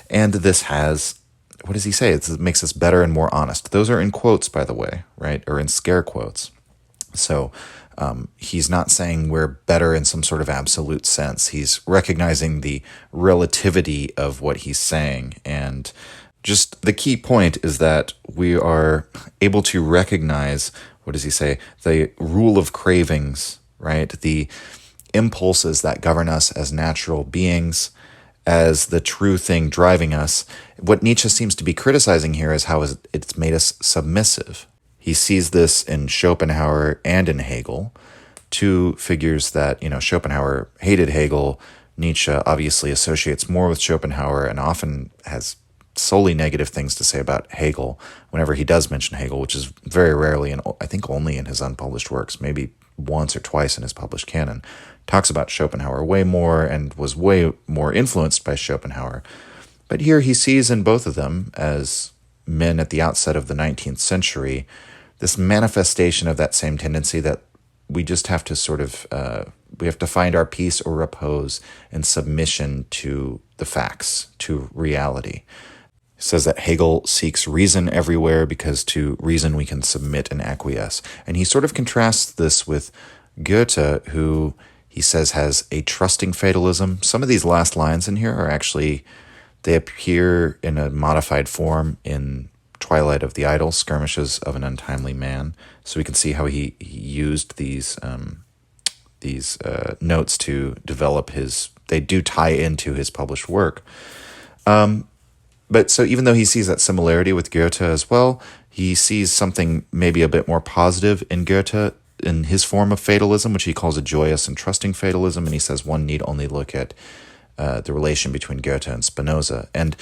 And this has, what does he say? It makes us better and more honest. Those are in quotes, by the way, right? Or in scare quotes. So he's not saying we're better in some sort of absolute sense. He's recognizing the relativity of what he's saying. And just the key point is that we are able to recognize, what does he say? The rule of cravings, right? The impulses that govern us as natural beings, as the true thing driving us. What Nietzsche seems to be criticizing here is how it's made us submissive. He sees this in Schopenhauer and in Hegel, two figures that, Schopenhauer hated Hegel. Nietzsche obviously associates more with Schopenhauer and often has solely negative things to say about Hegel whenever he does mention Hegel, which is very rarely, and I think only in his unpublished works, maybe once or twice in his published canon. Talks about Schopenhauer way more and was way more influenced by Schopenhauer. But here he sees in both of them, as men at the outset of the 19th century, this manifestation of that same tendency that we just have to sort of, we have to find our peace or repose in submission to the facts, to reality. He says that Hegel seeks reason everywhere because to reason we can submit and acquiesce. And he sort of contrasts this with Goethe, who he says has a trusting fatalism. Some of these last lines in here are actually, they appear in a modified form in Twilight of the Idle, Skirmishes of an Untimely Man. So we can see how he used these notes to develop they do tie into his published work. But so even though he sees that similarity with Goethe as well, he sees something maybe a bit more positive in Goethe in his form of fatalism, which he calls a joyous and trusting fatalism. And he says one need only look at the relation between Goethe and Spinoza. And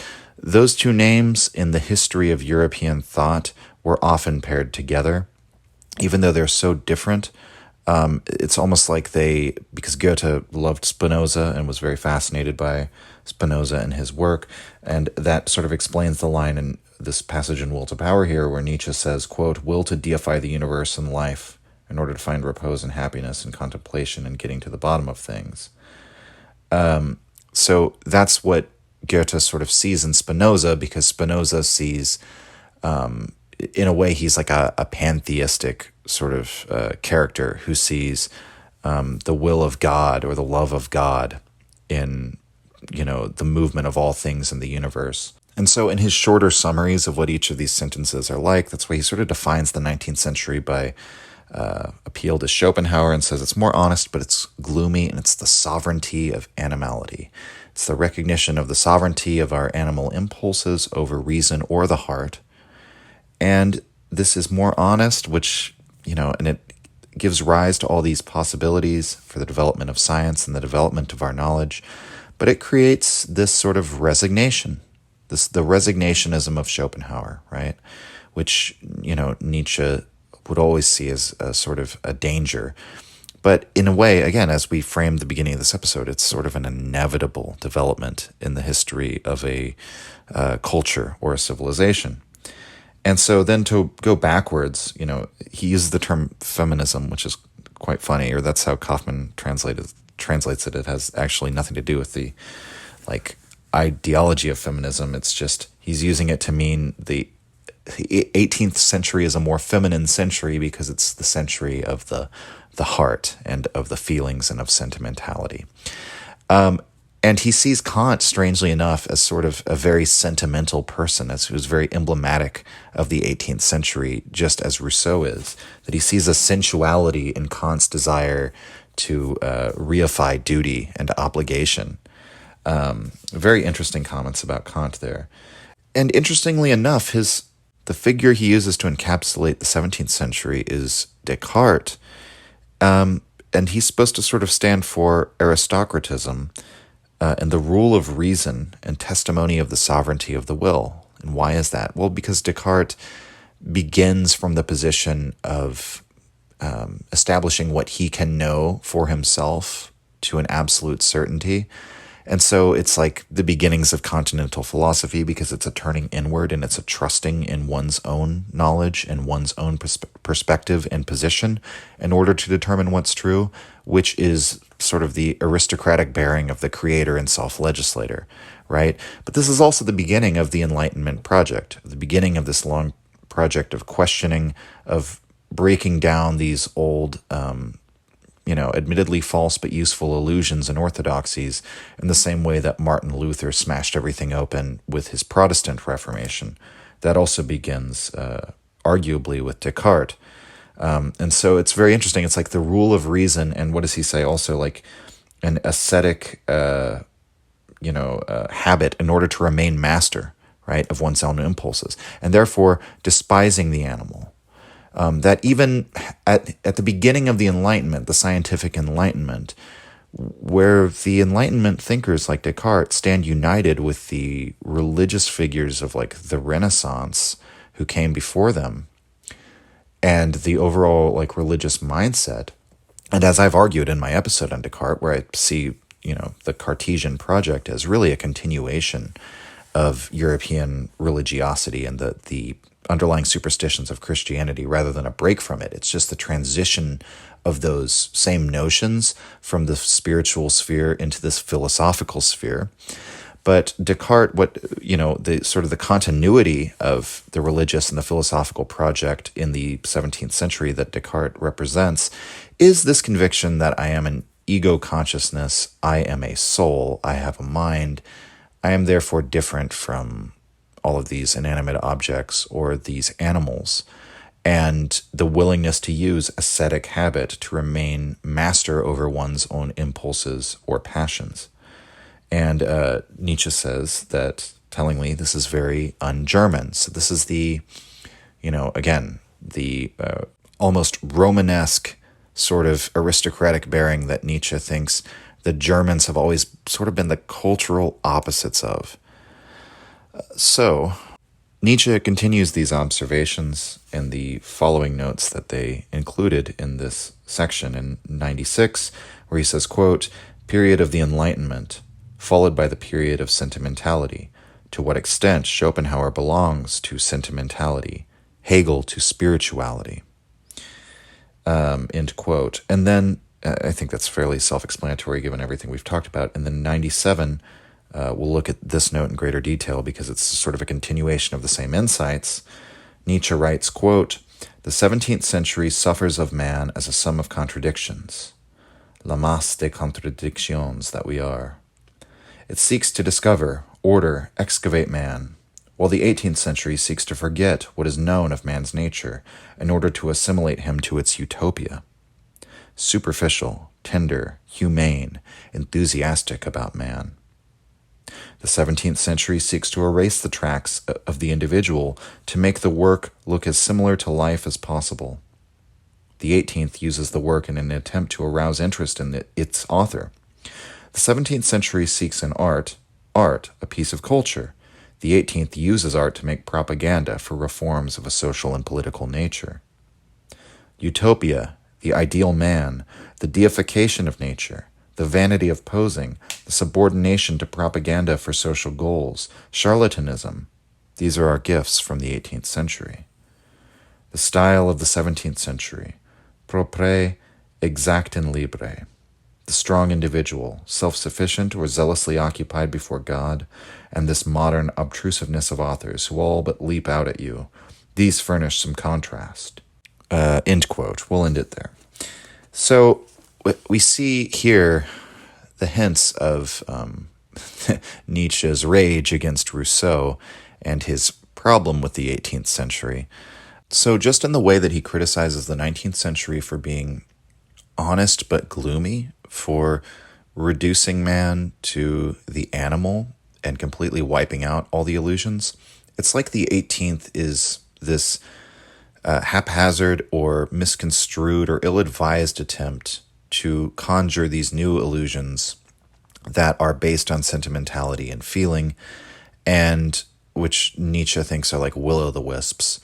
those two names in the history of European thought were often paired together, even though they're so different. It's almost like because Goethe loved Spinoza and was very fascinated by Spinoza and his work, and that sort of explains the line in this passage in Will to Power here where Nietzsche says, quote, will to deify the universe and life in order to find repose and happiness and contemplation and getting to the bottom of things. So that's what Goethe sort of sees in Spinoza, because Spinoza sees, in a way, he's like a pantheistic sort of character who sees the will of God or the love of God in, the movement of all things in the universe. And so in his shorter summaries of what each of these sentences are like, that's why he sort of defines the 19th century by appeal to Schopenhauer and says it's more honest, but it's gloomy, and it's the sovereignty of animality. It's the recognition of the sovereignty of our animal impulses over reason or the heart. And this is more honest, which, and it gives rise to all these possibilities for the development of science and the development of our knowledge. But it creates this sort of resignation, the resignationism of Schopenhauer, right? Which, Nietzsche would always see as a sort of a danger. But in a way, again, as we framed the beginning of this episode, it's sort of an inevitable development in the history of a culture or a civilization. And so then to go backwards, he uses the term feminism, which is quite funny, or that's how Kaufman translates it. It has actually nothing to do with the ideology of feminism. It's just he's using it to mean the 18th century is a more feminine century because it's the century of the heart and of the feelings and of sentimentality. And he sees Kant, strangely enough, as sort of a very sentimental person, as who's very emblematic of the 18th century, just as Rousseau is. That he sees a sensuality in Kant's desire to reify duty and obligation. Very interesting comments about Kant there. And interestingly enough, the figure he uses to encapsulate the 17th century is Descartes. And he's supposed to sort of stand for aristocratism, and the rule of reason and testimony of the sovereignty of the will. And why is that? Well, because Descartes begins from the position of establishing what he can know for himself to an absolute certainty. And so it's like the beginnings of continental philosophy, because it's a turning inward and it's a trusting in one's own knowledge and one's own perspective and position in order to determine what's true, which is sort of the aristocratic bearing of the creator and self-legislator, right? But this is also the beginning of the Enlightenment project, the beginning of this long project of questioning, of breaking down these old admittedly false but useful illusions and orthodoxies, in the same way that Martin Luther smashed everything open with his Protestant Reformation. That also begins, arguably, with Descartes. And so it's very interesting. It's like the rule of reason, and what does he say? Also, like an ascetic, habit in order to remain master, right, of one's own impulses, and therefore despising the animal. That even at the beginning of the Enlightenment, the scientific Enlightenment, where the Enlightenment thinkers like Descartes stand united with the religious figures of like the Renaissance who came before them, and the overall like religious mindset. And as I've argued in my episode on Descartes, where I see, the Cartesian project as really a continuation of European religiosity and the underlying superstitions of Christianity rather than a break from it. It's just the transition of those same notions from the spiritual sphere into this philosophical sphere. But Descartes, the continuity of the religious and the philosophical project in the 17th century that Descartes represents is this conviction that I am an ego consciousness, I am a soul, I have a mind, I am therefore different from all of these inanimate objects or these animals, and the willingness to use ascetic habit to remain master over one's own impulses or passions. And Nietzsche says that, tellingly, this is very un-German. So this is the, the almost Romanesque sort of aristocratic bearing that Nietzsche thinks the Germans have always sort of been the cultural opposites of. So, Nietzsche continues these observations in the following notes that they included in this section in 96, where he says, quote, "Period of the Enlightenment, followed by the period of sentimentality. To what extent Schopenhauer belongs to sentimentality, Hegel to spirituality." End quote. And then, I think that's fairly self-explanatory given everything we've talked about. And then 97, we'll look at this note in greater detail because it's sort of a continuation of the same insights. Nietzsche writes, quote, "The 17th century suffers of man as a sum of contradictions, la masse des contradictions that we are. It seeks to discover, order, excavate man, while the 18th century seeks to forget what is known of man's nature in order to assimilate him to its utopia. Superficial, tender, humane, enthusiastic about man. The 17th century seeks to erase the tracks of the individual to make the work look as similar to life as possible. The 18th uses the work in an attempt to arouse interest in its author. The 17th century seeks in art, a piece of culture. The 18th uses art to make propaganda for reforms of a social and political nature. Utopia, the ideal man, the deification of nature, the vanity of posing, the subordination to propaganda for social goals, charlatanism, these are our gifts from the 18th century. The style of the 17th century, propre, exact and libre. The the strong individual, self-sufficient or zealously occupied before God, and this modern obtrusiveness of authors who all but leap out at you. These furnish some contrast. End quote. We'll end it there. So we see here the hints of Nietzsche's rage against Rousseau and his problem with the 18th century. So just in the way that he criticizes the 19th century for being honest but gloomy, for reducing man to the animal and completely wiping out all the illusions, it's like the 18th is this haphazard or misconstrued or ill-advised attempt to conjure these new illusions that are based on sentimentality and feeling, and which Nietzsche thinks are like will-o'-the-wisps.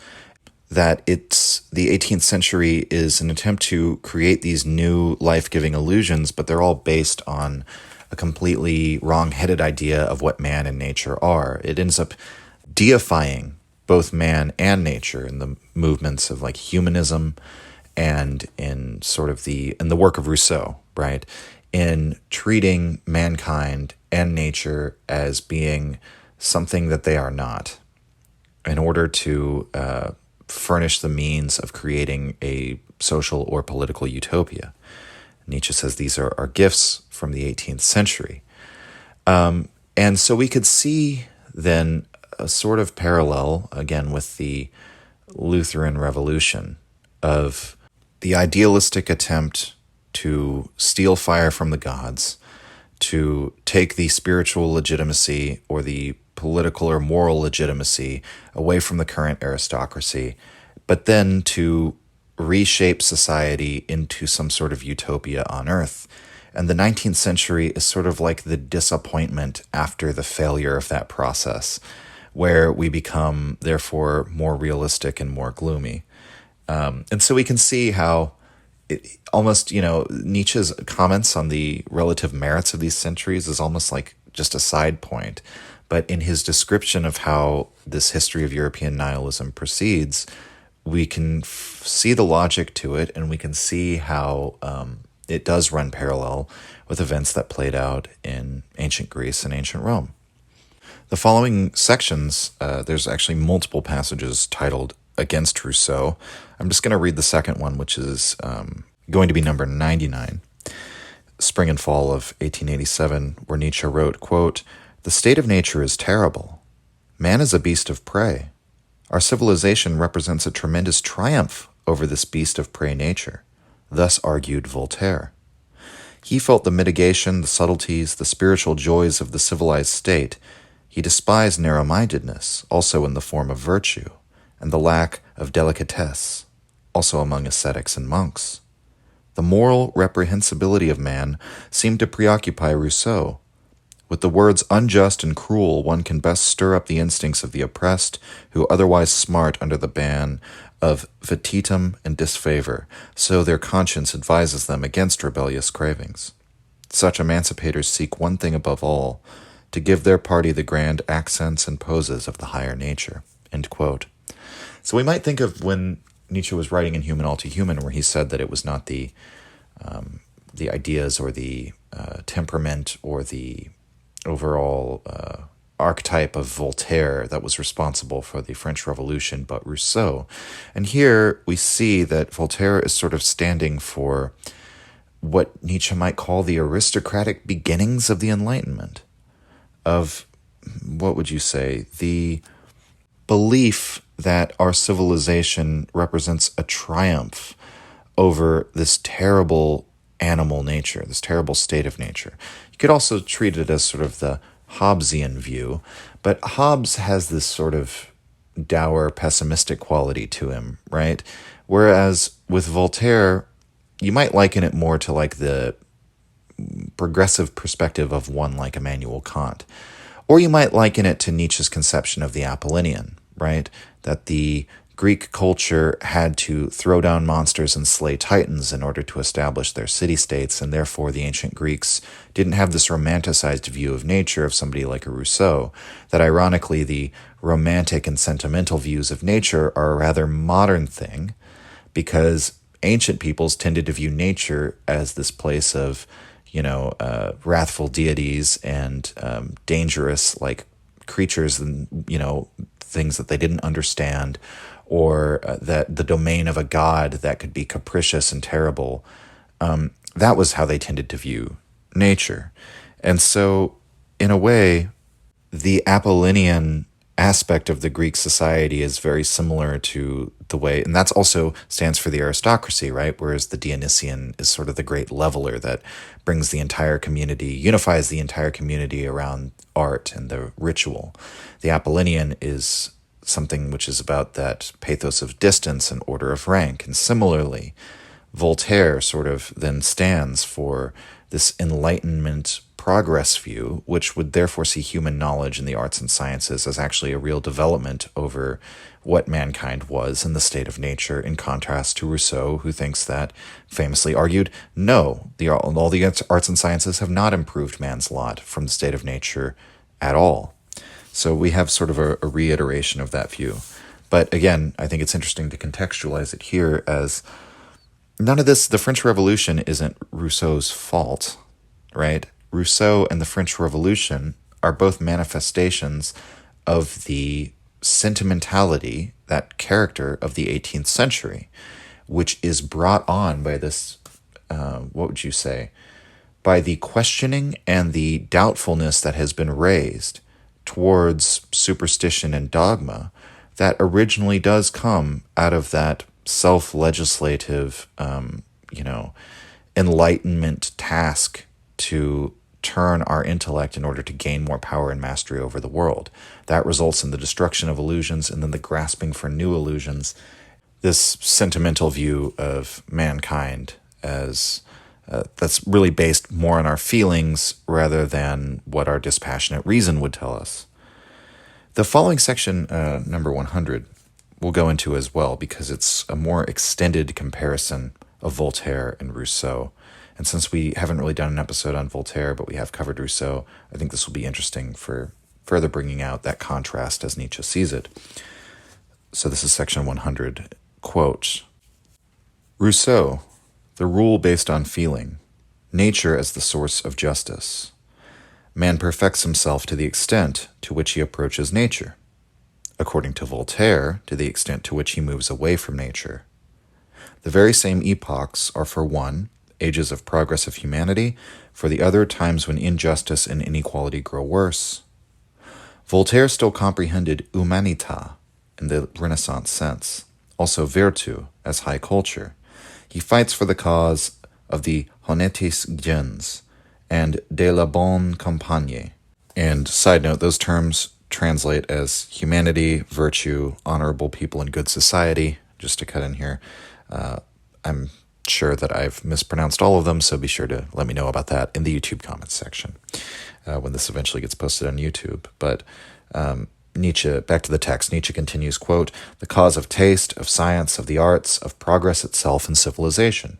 That it's the 18th century is an attempt to create these new life-giving illusions, but they're all based on a completely wrong-headed idea of what man and nature are. It ends up deifying both man and nature in the movements of like humanism and in sort of in the work of Rousseau, right? In treating mankind and nature as being something that they are not, in order to furnish the means of creating a social or political utopia. Nietzsche says these are gifts from the 18th century. And so we could see then a sort of parallel, again, with the Lutheran Revolution, of the idealistic attempt to steal fire from the gods, to take the spiritual legitimacy or the political or moral legitimacy away from the current aristocracy, but then to reshape society into some sort of utopia on earth. And the 19th century is sort of like the disappointment after the failure of that process, where we become, therefore, more realistic and more gloomy. And so we can see how almost, Nietzsche's comments on the relative merits of these centuries is almost like just a side point. But in his description of how this history of European nihilism proceeds, we can see the logic to it, and we can see how it does run parallel with events that played out in ancient Greece and ancient Rome. The following sections, there's actually multiple passages titled Against Rousseau. I'm just going to read the second one, which is going to be number 99, Spring and Fall of 1887, where Nietzsche wrote, quote, "The state of nature is terrible. Man is a beast of prey. Our civilization represents a tremendous triumph over this beast of prey nature." Thus argued Voltaire. He felt the mitigation, the subtleties, the spiritual joys of the civilized state. He despised narrow-mindedness, also in the form of virtue, and the lack of delicatesse, also among ascetics and monks. The moral reprehensibility of man seemed to preoccupy Rousseau. With the words unjust and cruel, one can best stir up the instincts of the oppressed, who otherwise smart under the ban of vetitum and disfavor, so their conscience advises them against rebellious cravings. Such emancipators seek one thing above all, to give their party the grand accents and poses of the higher nature. End quote. So we might think of when Nietzsche was writing in Human All Too Human, where he said that it was not the ideas or the temperament or the overall archetype of Voltaire that was responsible for the French Revolution, but Rousseau. And here we see that Voltaire is sort of standing for what Nietzsche might call the aristocratic beginnings of the Enlightenment, of, what would you say, the belief that our civilization represents a triumph over this terrible animal nature, this terrible state of nature. You could also treat it as sort of the Hobbesian view, but Hobbes has this sort of dour, pessimistic quality to him, right? Whereas with Voltaire, you might liken it more to like the progressive perspective of one like Immanuel Kant. Or you might liken it to Nietzsche's conception of the Apollonian, right? That the Greek culture had to throw down monsters and slay titans in order to establish their city-states, and therefore the ancient Greeks didn't have this romanticized view of nature of somebody like a Rousseau, that ironically the romantic and sentimental views of nature are a rather modern thing, because ancient peoples tended to view nature as this place of, wrathful deities and dangerous like creatures and things that they didn't understand, or that the domain of a god that could be capricious and terrible. That was how they tended to view nature. And so, in a way, the Apollonian aspect of the Greek society is very similar to the way, and that's also stands for the aristocracy, right? Whereas the Dionysian is sort of the great leveler that brings the entire community, unifies the entire community around art and the ritual. The Apollonian is something which is about that pathos of distance and order of rank. And similarly, Voltaire sort of then stands for this Enlightenment progress view, which would therefore see human knowledge in the arts and sciences as actually a real development over what mankind was in the state of nature, in contrast to Rousseau, who thinks that, famously argued, no, all the arts and sciences have not improved man's lot from the state of nature at all. So we have sort of a reiteration of that view. But again, I think it's interesting to contextualize it here as none of this, the French Revolution isn't Rousseau's fault, right? Rousseau and the French Revolution are both manifestations of the sentimentality, that character of the 18th century, which is brought on by this, what would you say, by the questioning and the doubtfulness that has been raised towards superstition and dogma that originally does come out of that self-legislative, Enlightenment task to turn our intellect in order to gain more power and mastery over the world. That results in the destruction of illusions and then the grasping for new illusions. This sentimental view of mankind as that's really based more on our feelings rather than what our dispassionate reason would tell us. The following section, number 100, we'll go into as well because it's a more extended comparison of Voltaire and Rousseau. And since we haven't really done an episode on Voltaire, but we have covered Rousseau, I think this will be interesting for further bringing out that contrast as Nietzsche sees it. So this is section 100, quote, Rousseau, the rule based on feeling, nature as the source of justice. Man perfects himself to the extent to which he approaches nature. According to Voltaire, to the extent to which he moves away from nature. The very same epochs are, for one, ages of progress of humanity, for the other, times when injustice and inequality grow worse. Voltaire still comprehended humanita in the Renaissance sense, also virtu as high culture. He fights for the cause of the honnêtes gens and de la bonne campagne. And side note, those terms translate as humanity, virtue, honorable people in good society. Just to cut in here, I'm sure that I've mispronounced all of them, so be sure to let me know about that in the YouTube comments section when this eventually gets posted on YouTube. But Nietzsche, back to the text, Nietzsche continues, quote, the cause of taste, of science, of the arts, of progress itself and civilization.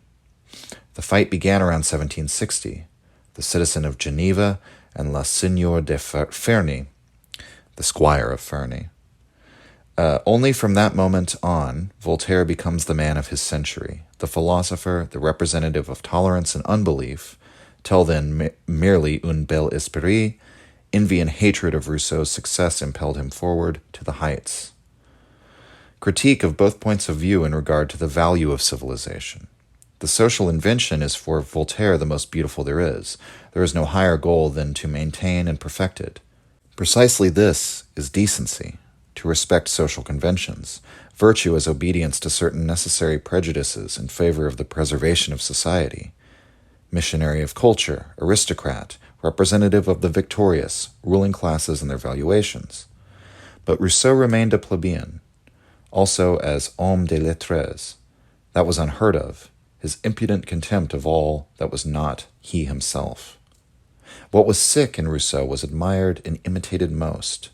The fight began around 1760. The citizen of Geneva and La Seigneur de Ferney, the squire of Ferney. Only from that moment on, Voltaire becomes the man of his century, the philosopher, the representative of tolerance and unbelief, till then merely un bel esprit. Envy and hatred of Rousseau's success impelled him forward to the heights. Critique of both points of view in regard to the value of civilization. The social invention is for Voltaire the most beautiful there is. There is no higher goal than to maintain and perfect it. Precisely this is decency, to respect social conventions, virtue as obedience to certain necessary prejudices in favor of the preservation of society. Missionary of culture, aristocrat, representative of the victorious, ruling classes and their valuations. But Rousseau remained a plebeian, also as homme de lettres. That was unheard of, his impudent contempt of all that was not he himself. What was sick in Rousseau was admired and imitated most.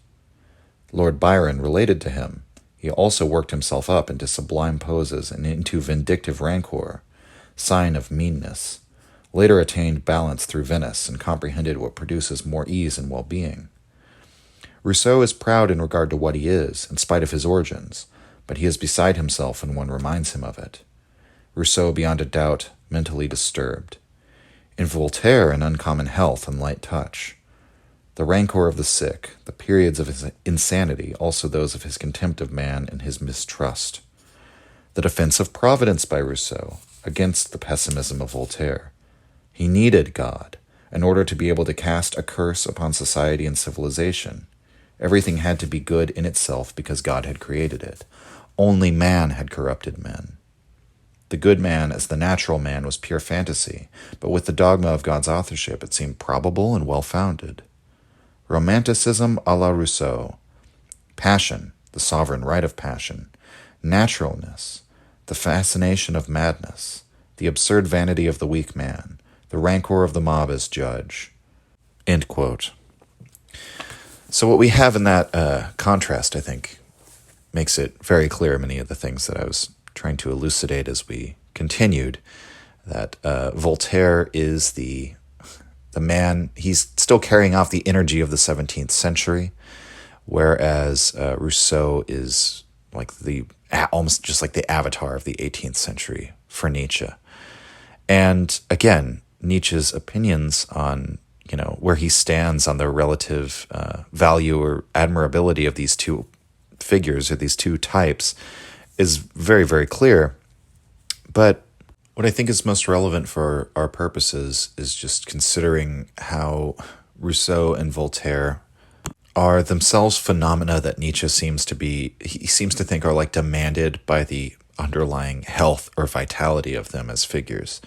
Lord Byron related to him. He also worked himself up into sublime poses and into vindictive rancor, sign of meanness. Later attained balance through Venice and comprehended what produces more ease and well-being. Rousseau is proud in regard to what he is, in spite of his origins, but he is beside himself when one reminds him of it. Rousseau, beyond a doubt, mentally disturbed. In Voltaire, an uncommon health and light touch. The rancor of the sick, the periods of his insanity, also those of his contempt of man and his mistrust. The defense of Providence by Rousseau, against the pessimism of Voltaire. He needed God in order to be able to cast a curse upon society and civilization. Everything had to be good in itself because God had created it. Only man had corrupted men. The good man as the natural man was pure fantasy, but with the dogma of God's authorship it seemed probable and well-founded. Romanticism à la Rousseau. Passion, the sovereign right of passion. Naturalness, the fascination of madness. The absurd vanity of the weak man. The rancor of the mob as judge. End quote. So what we have in that contrast, I think, makes it very clear many of the things that I was trying to elucidate as we continued, that Voltaire is the man, he's still carrying off the energy of the 17th century, whereas Rousseau is like almost just like the avatar of the 18th century for Nietzsche. And again, Nietzsche's opinions on where he stands on the relative value or admirability of these two figures or these two types is very, very clear. But what I think is most relevant for our purposes is just considering how Rousseau and Voltaire are themselves phenomena that Nietzsche seems to think are like demanded by the underlying health or vitality of them as figures.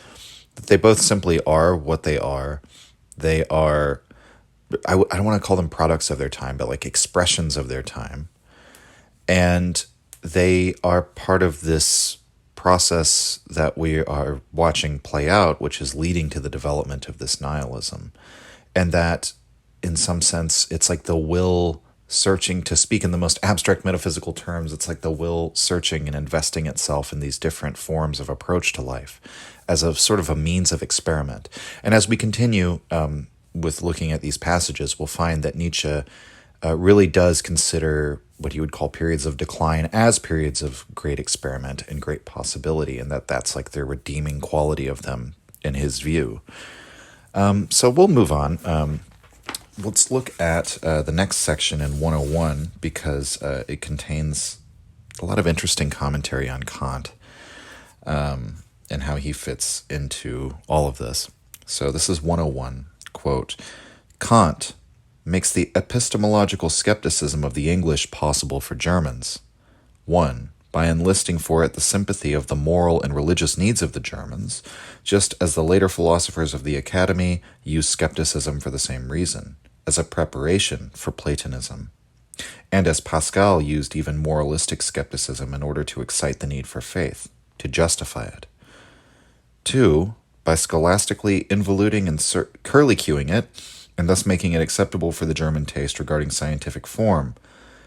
That they both simply are what they are. They are, I don't want to call them products of their time, but like expressions of their time. And they are part of this process that we are watching play out, which is leading to the development of this nihilism. And that, in some sense, it's like the will searching, to speak in the most abstract metaphysical terms, it's like the will searching and investing itself in these different forms of approach to life as a sort of a means of experiment. And as we continue with looking at these passages, we'll find that Nietzsche really does consider what he would call periods of decline as periods of great experiment and great possibility, and that's like the redeeming quality of them in his view. So we'll move on. Let's look at the next section in 101 because it contains a lot of interesting commentary on Kant and how he fits into all of this. So this is 101, quote, Kant makes the epistemological skepticism of the English possible for Germans. 1. By enlisting for it the sympathy of the moral and religious needs of the Germans, just as the later philosophers of the Academy used skepticism for the same reason, as a preparation for Platonism, and as Pascal used even moralistic skepticism in order to excite the need for faith, to justify it. 2. By scholastically involuting and curlicuing it, and thus making it acceptable for the German taste regarding scientific form.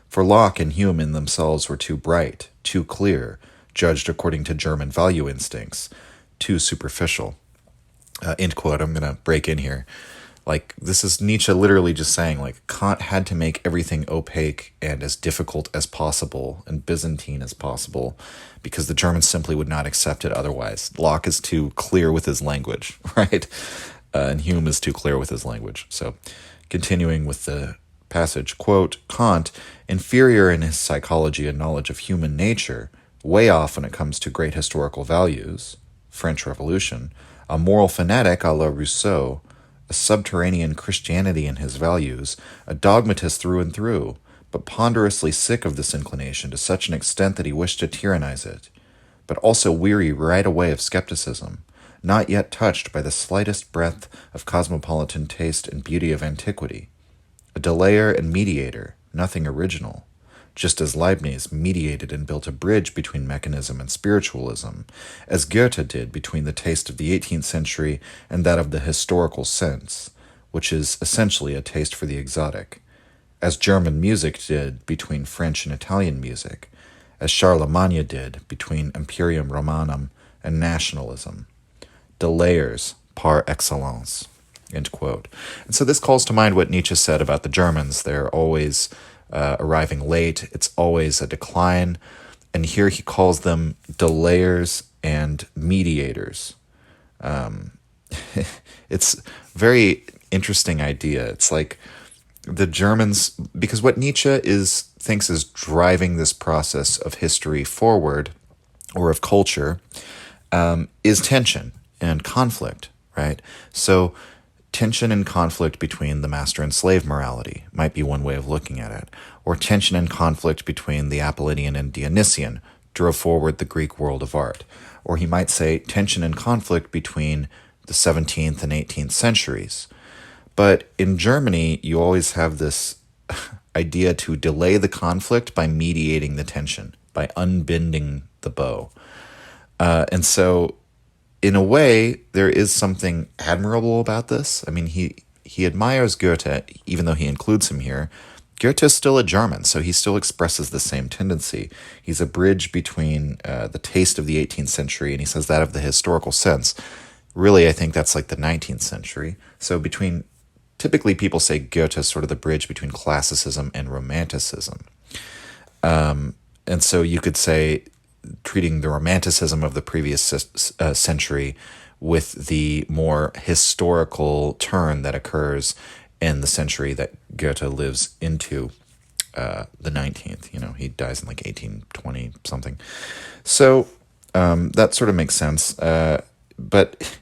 For Locke and Hume in themselves were too bright, too clear, judged according to German value instincts, too superficial. End quote. I'm going to break in here. Like, this is Nietzsche literally just saying, like, Kant had to make everything opaque and as difficult as possible and Byzantine as possible because the Germans simply would not accept it otherwise. Locke is too clear with his language, right? And Hume is too clear with his language. So, continuing with the passage, quote, Kant, inferior in his psychology and knowledge of human nature, way off when it comes to great historical values, French Revolution, a moral fanatic a la Rousseau, a subterranean Christianity in his values, a dogmatist through and through, but ponderously sick of this inclination to such an extent that he wished to tyrannize it, but also weary right away of skepticism, not yet touched by the slightest breath of cosmopolitan taste and beauty of antiquity, a delayer and mediator, nothing original, just as Leibniz mediated and built a bridge between mechanism and spiritualism, as Goethe did between the taste of the 18th century and that of the historical sense, which is essentially a taste for the exotic, as German music did between French and Italian music, as Charlemagne did between Imperium Romanum and nationalism. Delayers par excellence, end quote. And so this calls to mind what Nietzsche said about the Germans. They're always arriving late. It's always a decline. And here he calls them delayers and mediators. it's very interesting idea. It's like the Germans, because what Nietzsche thinks is driving this process of history forward, or of culture, is tension and conflict, right? So tension and conflict between the master and slave morality might be one way of looking at it, or tension and conflict between the Apollonian and Dionysian drove forward the Greek world of art. Or he might say tension and conflict between the 17th and 18th centuries. But in Germany, you always have this idea to delay the conflict by mediating the tension, by unbending the bow. And so, in a way, there is something admirable about this. I mean, he admires Goethe, even though he includes him here. Goethe is still a German, so he still expresses the same tendency. He's a bridge between the taste of the 18th century, and he says that of the historical sense. Really, I think that's like the 19th century. So typically people say Goethe is sort of the bridge between classicism and romanticism. And so you could say, treating the romanticism of the previous century with the more historical turn that occurs in the century that Goethe lives into, the 19th. You know, he dies in like 1820 something. So that sort of makes sense. But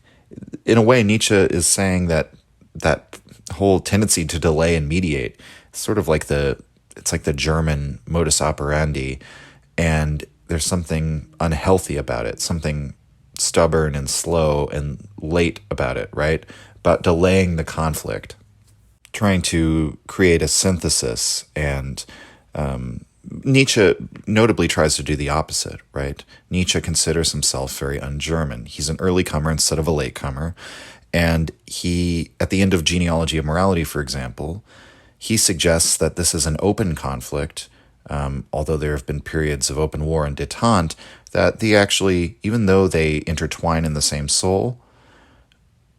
in a way, Nietzsche is saying that whole tendency to delay and mediate, sort of like it's like the German modus operandi, and there's something unhealthy about it, something stubborn and slow and late about it, right? About delaying the conflict, trying to create a synthesis. And Nietzsche notably tries to do the opposite, right? Nietzsche considers himself very un-German. He's an early comer instead of a late comer. And he, at the end of Genealogy of Morality, for example, he suggests that this is an open conflict, although there have been periods of open war and détente, that they actually, even though they intertwine in the same soul,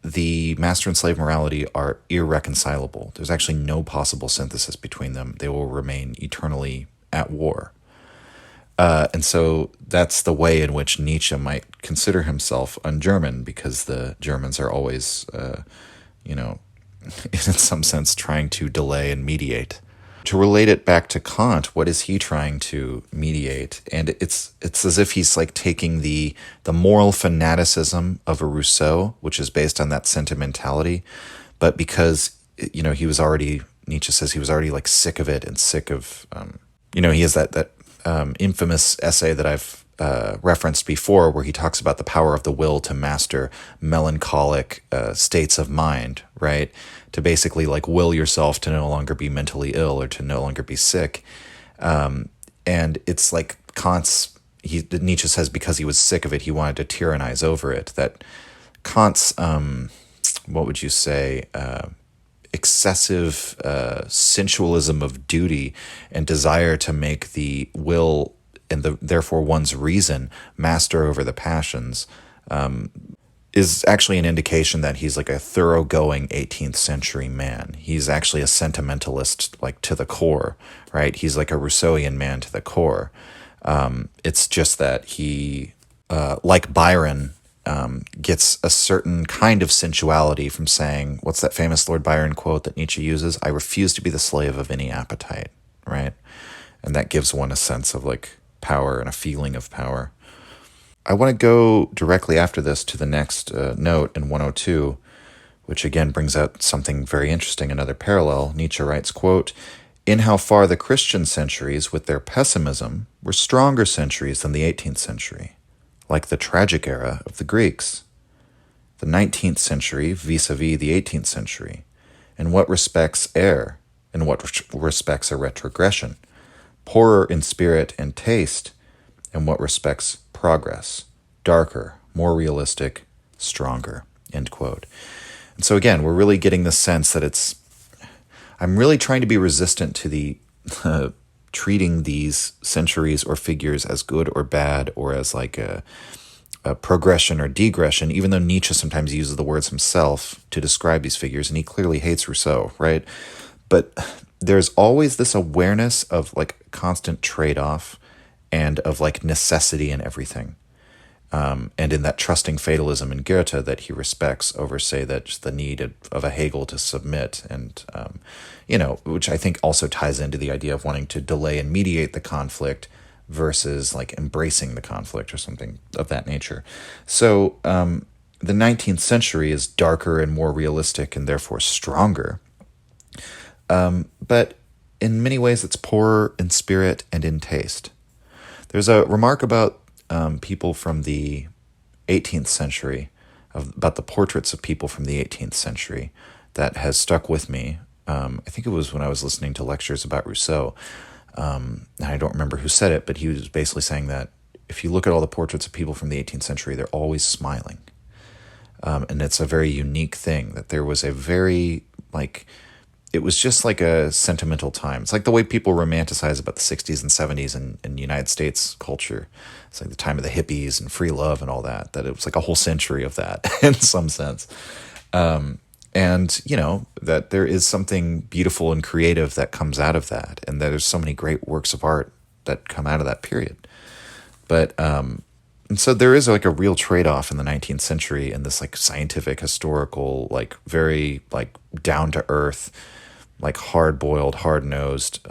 the master and slave morality are irreconcilable. There's actually no possible synthesis between them. They will remain eternally at war. And so that's the way in which Nietzsche might consider himself un-German, because the Germans are always, in some sense, trying to delay and mediate. To relate it back to Kant, what is he trying to mediate? And it's as if he's like taking the moral fanaticism of a Rousseau, which is based on that sentimentality, but because, Nietzsche says he was already like sick of it and sick of, he has that infamous essay that I've referenced before, where he talks about the power of the will to master melancholic states of mind, right? To basically like will yourself to no longer be mentally ill or to no longer be sick. And it's like Nietzsche says because he was sick of it, he wanted to tyrannize over it. That Kant's, excessive sensualism of duty and desire to make the will and therefore one's reason master over the passions is actually an indication that he's like a thoroughgoing 18th century man. He's actually a sentimentalist, like to the core, right? He's like a Rousseauian man to the core. It's just that he, like Byron, gets a certain kind of sensuality from saying, what's that famous Lord Byron quote that Nietzsche uses? I refuse to be the slave of any appetite, right? And that gives one a sense of like power and a feeling of power. I want to go directly after this to the next note in 102, which again brings out something very interesting, another parallel. Nietzsche writes, quote, "In how far the Christian centuries with their pessimism were stronger centuries than the 18th century, like the tragic era of the Greeks. The 19th century vis-a-vis the 18th century, in what respects err, in what respects a retrogression, poorer in spirit and taste, in what respects progress, darker, more realistic, stronger," end quote. And so again, we're really getting the sense that I'm really trying to be resistant to the treating these centuries or figures as good or bad, or as like a progression or degression, even though Nietzsche sometimes uses the words himself to describe these figures, and he clearly hates Rousseau, right? But there's always this awareness of like constant trade-off and of like necessity in everything. and in that trusting fatalism in Goethe that he respects over, say, that just the need of a Hegel to submit, and which I think also ties into the idea of wanting to delay and mediate the conflict versus like embracing the conflict or something of that nature. So the 19th century is darker and more realistic and therefore stronger. But in many ways, it's poorer in spirit and in taste. There's a remark about people from the 18th century, about the portraits of people from the 18th century, that has stuck with me. I think it was when I was listening to lectures about Rousseau. And I don't remember who said it, but he was basically saying that if you look at all the portraits of people from the 18th century, they're always smiling. And it's a very unique thing, that there was a very, it was just like a sentimental time. It's like the way people romanticize about the 60s and 70s in United States culture. It's like the time of the hippies and free love and all that it was like a whole century of that in some sense. And, that there is something beautiful and creative that comes out of that. And there's so many great works of art that come out of that period. But, and so there is like a real trade-off in the 19th century in this like scientific, historical, like very like down to earth, like hard-boiled, hard-nosed,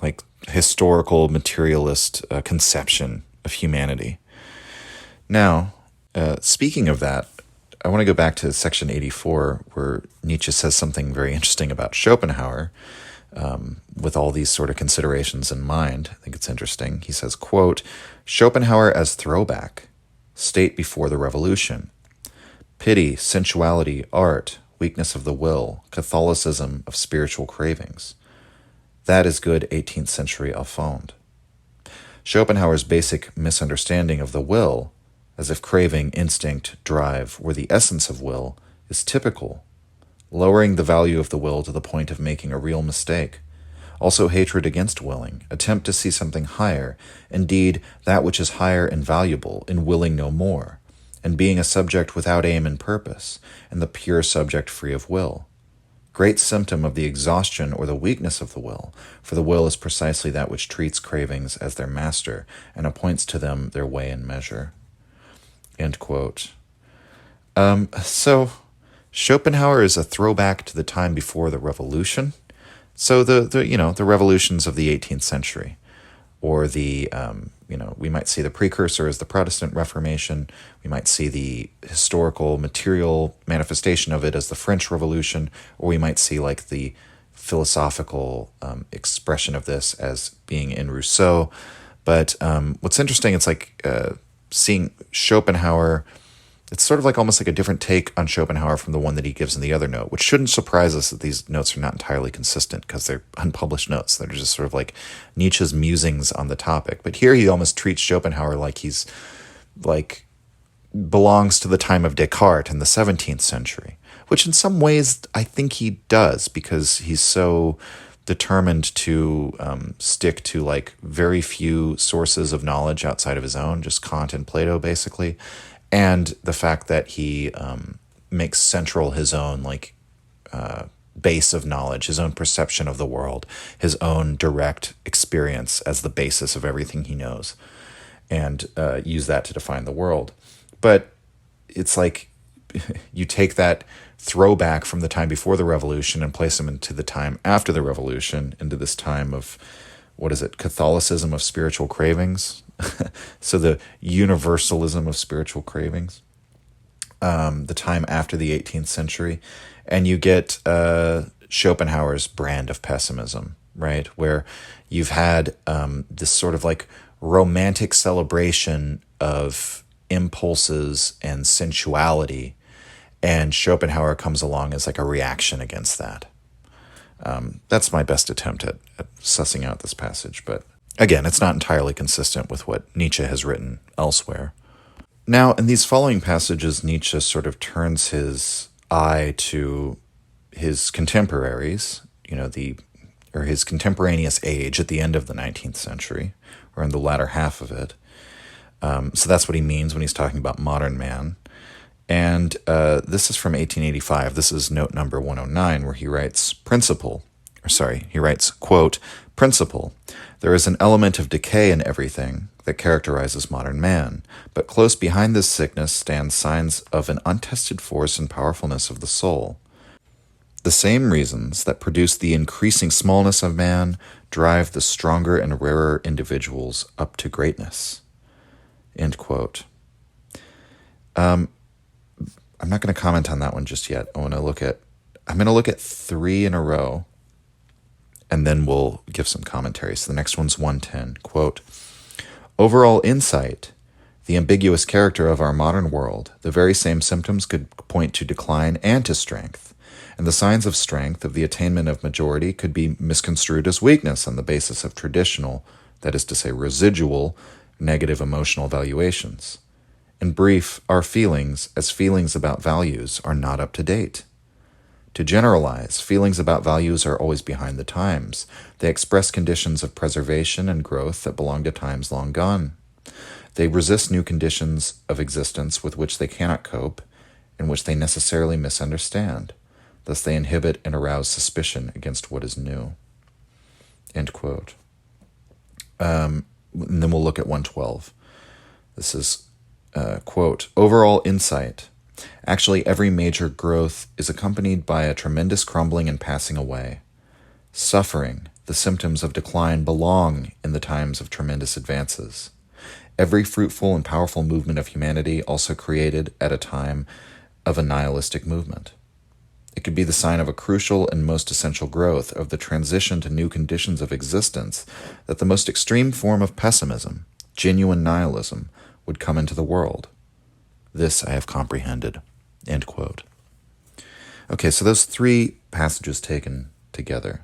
like historical materialist conception of humanity. Now, speaking of that, I want to go back to section 84, where Nietzsche says something very interesting about Schopenhauer, with all these sort of considerations in mind. I think it's interesting. He says, quote, "Schopenhauer as throwback, state before the revolution, pity, sensuality, art, weakness of the will, Catholicism of spiritual cravings. That is good 18th century au fond. Schopenhauer's basic misunderstanding of the will, as if craving, instinct, drive were the essence of will, is typical, lowering the value of the will to the point of making a real mistake. Also hatred against willing, attempt to see something higher, indeed that which is higher and valuable, in willing no more, and being a subject without aim and purpose, and the pure subject free of will. Great symptom of the exhaustion or the weakness of the will, for the will is precisely that which treats cravings as their master, and appoints to them their way and measure." End quote. So Schopenhauer is a throwback to the time before the revolution. So the revolutions of the 18th century, or the we might see the precursor as the Protestant Reformation. We might see the historical material manifestation of it as the French Revolution, or we might see like the philosophical expression of this as being in Rousseau. But what's interesting, it's like seeing Schopenhauer. It's sort of like almost like a different take on Schopenhauer from the one that he gives in the other note, which shouldn't surprise us that these notes are not entirely consistent because they're unpublished notes. They're just sort of like Nietzsche's musings on the topic. But here he almost treats Schopenhauer like he's like belongs to the time of Descartes in the 17th century, which in some ways I think he does, because he's so determined to stick to like very few sources of knowledge outside of his own, just Kant and Plato basically. And the fact that he makes central his own base of knowledge, his own perception of the world, his own direct experience as the basis of everything he knows, and use that to define the world. But it's like you take that throwback from the time before the revolution and place him into the time after the revolution, into this time of, Catholicism of spiritual cravings. So the universalism of spiritual cravings, the time after the 18th century, and you get Schopenhauer's brand of pessimism, right? Where you've had this sort of like romantic celebration of impulses and sensuality, and Schopenhauer comes along as like a reaction against that. That's my best attempt at sussing out this passage, but again, it's not entirely consistent with what Nietzsche has written elsewhere. Now, in these following passages, Nietzsche sort of turns his eye to his contemporaries, his contemporaneous age at the end of the 19th century, or in the latter half of it. So that's what he means when he's talking about modern man. And this is from 1885. This is note number 109, where he writes, "Principle, he writes, quote, "Principle, there is an element of decay in everything that characterizes modern man, but close behind this sickness stand signs of an untested force and powerfulness of the soul. The same reasons that produce the increasing smallness of man drive the stronger and rarer individuals up to greatness." End quote. I'm not going to comment on that one just yet. I'm going to look at 3 in a row, and then we'll give some commentary. So the next one's 110. Quote, "Overall insight, the ambiguous character of our modern world, the very same symptoms could point to decline and to strength, and the signs of strength of the attainment of majority could be misconstrued as weakness on the basis of traditional, that is to say residual, negative emotional valuations. In brief, our feelings, as feelings about values, are not up to date. To generalize, feelings about values are always behind the times. They express conditions of preservation and growth that belong to times long gone. They resist new conditions of existence with which they cannot cope, and which they necessarily misunderstand. Thus they inhibit and arouse suspicion against what is new." End quote. And then we'll look at 112. This is, quote, "Overall insight. Actually, every major growth is accompanied by a tremendous crumbling and passing away. Suffering, the symptoms of decline, belong in the times of tremendous advances. Every fruitful and powerful movement of humanity also created at a time of a nihilistic movement. It could be the sign of a crucial and most essential growth of the transition to new conditions of existence that the most extreme form of pessimism, genuine nihilism, would come into the world. This I have comprehended." End quote. Okay, so those 3 passages taken together.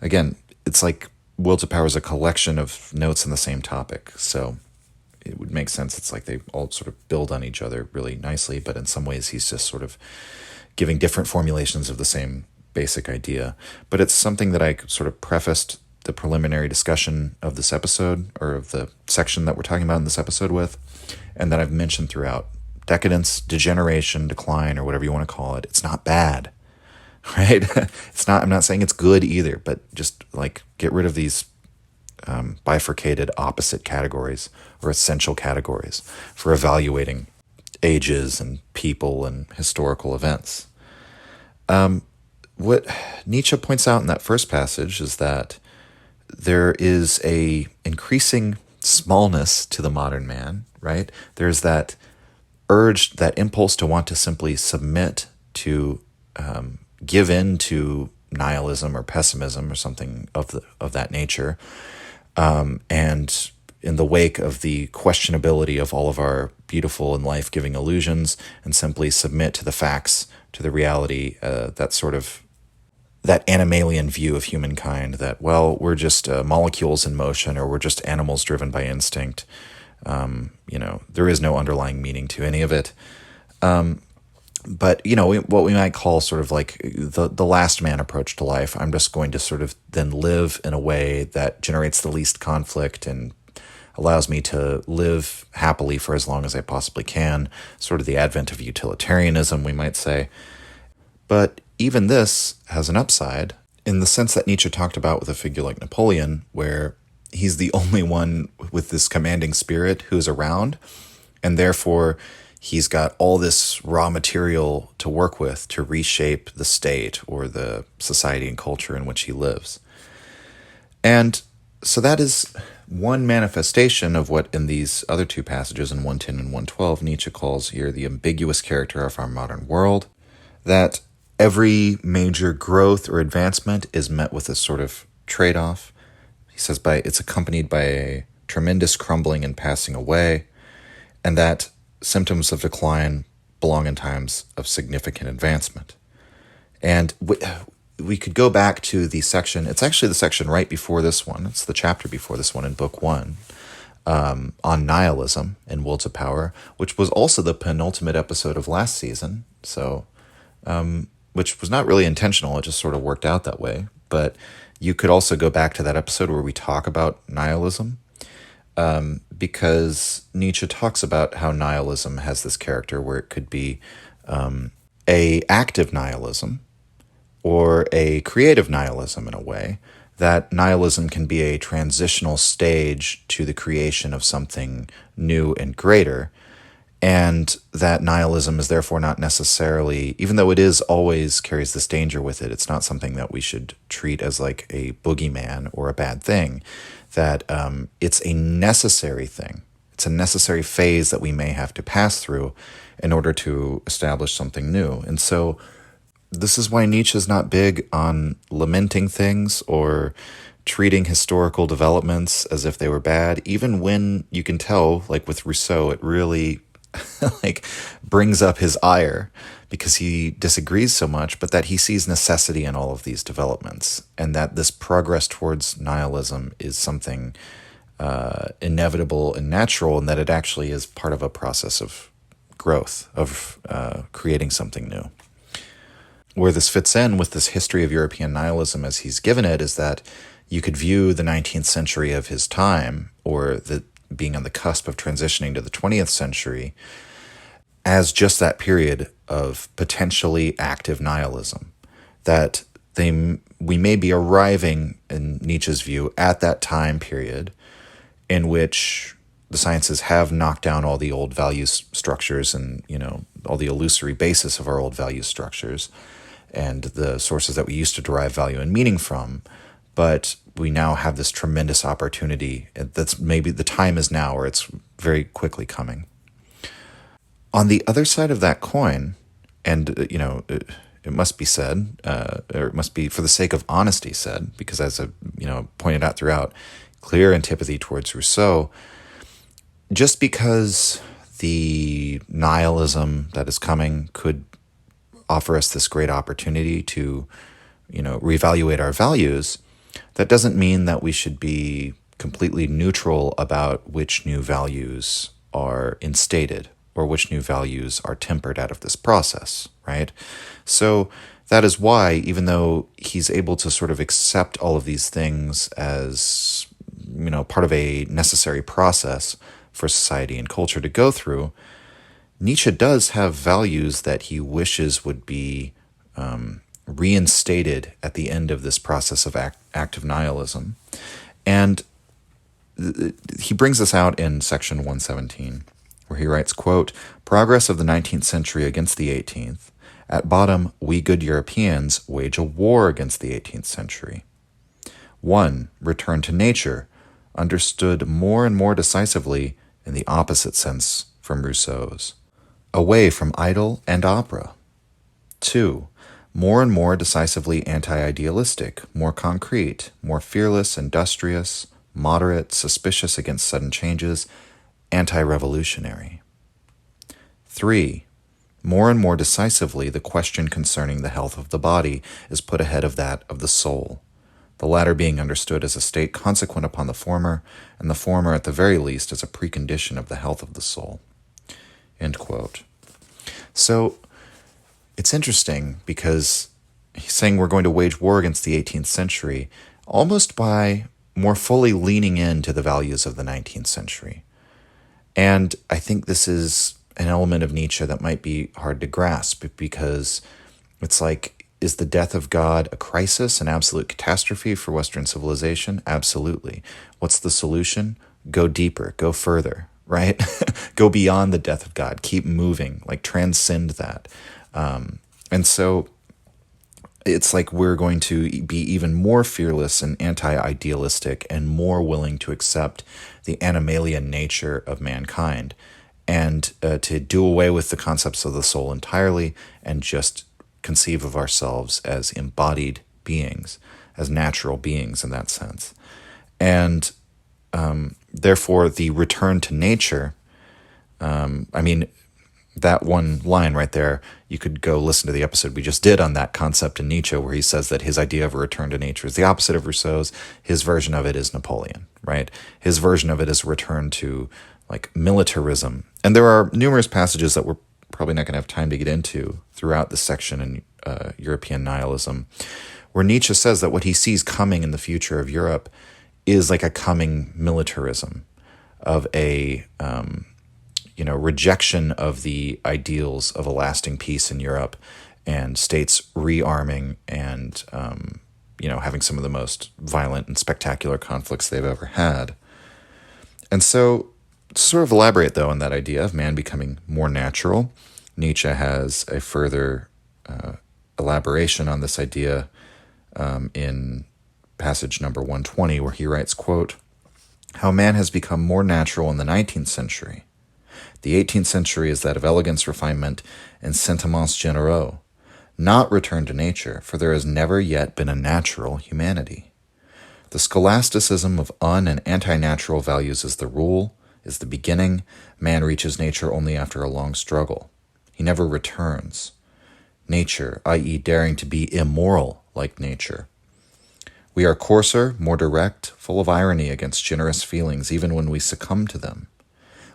Again, it's like Will to Power is a collection of notes on the same topic, so it would make sense. It's like they all sort of build on each other really nicely, but in some ways he's just sort of giving different formulations of the same basic idea. But it's something that I sort of prefaced the preliminary discussion of this episode, or of the section that we're talking about in this episode with, and that I've mentioned throughout. Decadence, degeneration, decline, or whatever you want to call it, it's not bad, right? I'm not saying it's good either, but just like get rid of these bifurcated opposite categories or essential categories for evaluating ages and people and historical events. What Nietzsche points out in that first passage is that there is a increasing smallness to the modern man, right? There's that urge, that impulse to want to simply submit to, give in to nihilism or pessimism or something of that nature, and in the wake of the questionability of all of our beautiful and life-giving illusions, and simply submit to the facts, to the reality, that animalian view of humankind that, well, we're just molecules in motion, or we're just animals driven by instinct. There is no underlying meaning to any of it. But, what we might call sort of like the last man approach to life. I'm just going to sort of then live in a way that generates the least conflict and allows me to live happily for as long as I possibly can. Sort of the advent of utilitarianism, we might say. But even this has an upside in the sense that Nietzsche talked about with a figure like Napoleon, where he's the only one with this commanding spirit who's around, and therefore he's got all this raw material to work with to reshape the state or the society and culture in which he lives. And so that is one manifestation of what in these other 2 passages in 110 and 112 Nietzsche calls here the ambiguous character of our modern world, that every major growth or advancement is met with this sort of trade-off. He says it's accompanied by a tremendous crumbling and passing away, and that symptoms of decline belong in times of significant advancement. And we could go back to the section, it's actually the section right before this one, it's the chapter before this one in Book 1, on nihilism and Will to Power, which was also the penultimate episode of last season, so which was not really intentional, it just sort of worked out that way. But you could also go back to that episode where we talk about nihilism, because Nietzsche talks about how nihilism has this character where it could be a active nihilism, or a creative nihilism in a way, that nihilism can be a transitional stage to the creation of something new and greater, and that nihilism is therefore not necessarily, even though it is always carries this danger with it, it's not something that we should treat as like a boogeyman or a bad thing, that it's a necessary thing. It's a necessary phase that we may have to pass through in order to establish something new. And so this is why Nietzsche is not big on lamenting things or treating historical developments as if they were bad, even when you can tell, like with Rousseau, it really like brings up his ire because he disagrees so much, but that he sees necessity in all of these developments, and that this progress towards nihilism is something inevitable and natural, and that it actually is part of a process of growth, of creating something new. Where this fits in with this history of European nihilism as he's given it is that you could view the 19th century of his time, or the being on the cusp of transitioning to the 20th century, as just that period of potentially active nihilism. That we may be arriving, in Nietzsche's view, at that time period in which the sciences have knocked down all the old value structures and, all the illusory basis of our old value structures and the sources that we used to derive value and meaning from. But we now have this tremendous opportunity. That's maybe the time is now, or it's very quickly coming. On the other side of that coin, and it must be said, or it must be for the sake of honesty said, because as I pointed out throughout, clear antipathy towards Rousseau, just because the nihilism that is coming could offer us this great opportunity to, reevaluate our values, that doesn't mean that we should be completely neutral about which new values are instated or which new values are tempered out of this process, right? So that is why, even though he's able to sort of accept all of these things as, part of a necessary process for society and culture to go through, Nietzsche does have values that he wishes would be reinstated at the end of this process of active nihilism. And he brings this out in section 117, where he writes, quote, "Progress of the 19th century against the 18th. At bottom, we good Europeans wage a war against the 18th century. 1. Return to nature, understood more and more decisively in the opposite sense from Rousseau's. Away from idol and opera. 2. More and more decisively anti-idealistic, more concrete, more fearless, industrious, moderate, suspicious against sudden changes, anti-revolutionary. 3. More and more decisively, the question concerning the health of the body is put ahead of that of the soul, the latter being understood as a state consequent upon the former, and the former at the very least as a precondition of the health of the soul." End quote. So it's interesting because he's saying we're going to wage war against the 18th century almost by more fully leaning into the values of the 19th century. And I think this is an element of Nietzsche that might be hard to grasp, because it's like, is the death of God a crisis, an absolute catastrophe for Western civilization? Absolutely. What's the solution? Go deeper, go further, right? Go beyond the death of God, keep moving, like transcend that. And so it's like we're going to be even more fearless and anti-idealistic and more willing to accept the animalian nature of mankind, and to do away with the concepts of the soul entirely and just conceive of ourselves as embodied beings, as natural beings in that sense. And therefore, the return to nature, that one line right there, you could go listen to the episode we just did on that concept in Nietzsche, where he says that his idea of a return to nature is the opposite of Rousseau's. His version of it is Napoleon, right? His version of it is a return to like militarism. And there are numerous passages that we're probably not going to have time to get into throughout this section in European nihilism, where Nietzsche says that what he sees coming in the future of Europe is like a coming militarism of a rejection of the ideals of a lasting peace in Europe, and states rearming and, having some of the most violent and spectacular conflicts they've ever had. And so, to sort of elaborate, though, on that idea of man becoming more natural, Nietzsche has a further elaboration on this idea in passage number 120, where he writes, quote, "How man has become more natural in the 19th century. The 18th century is that of elegance, refinement, and sentiments généraux, not return to nature, for there has never yet been a natural humanity. The scholasticism of and anti-natural values is the rule, is the beginning. Man reaches nature only after a long struggle. He never returns. Nature, i.e. daring to be immoral like nature. We are coarser, more direct, full of irony against generous feelings even when we succumb to them.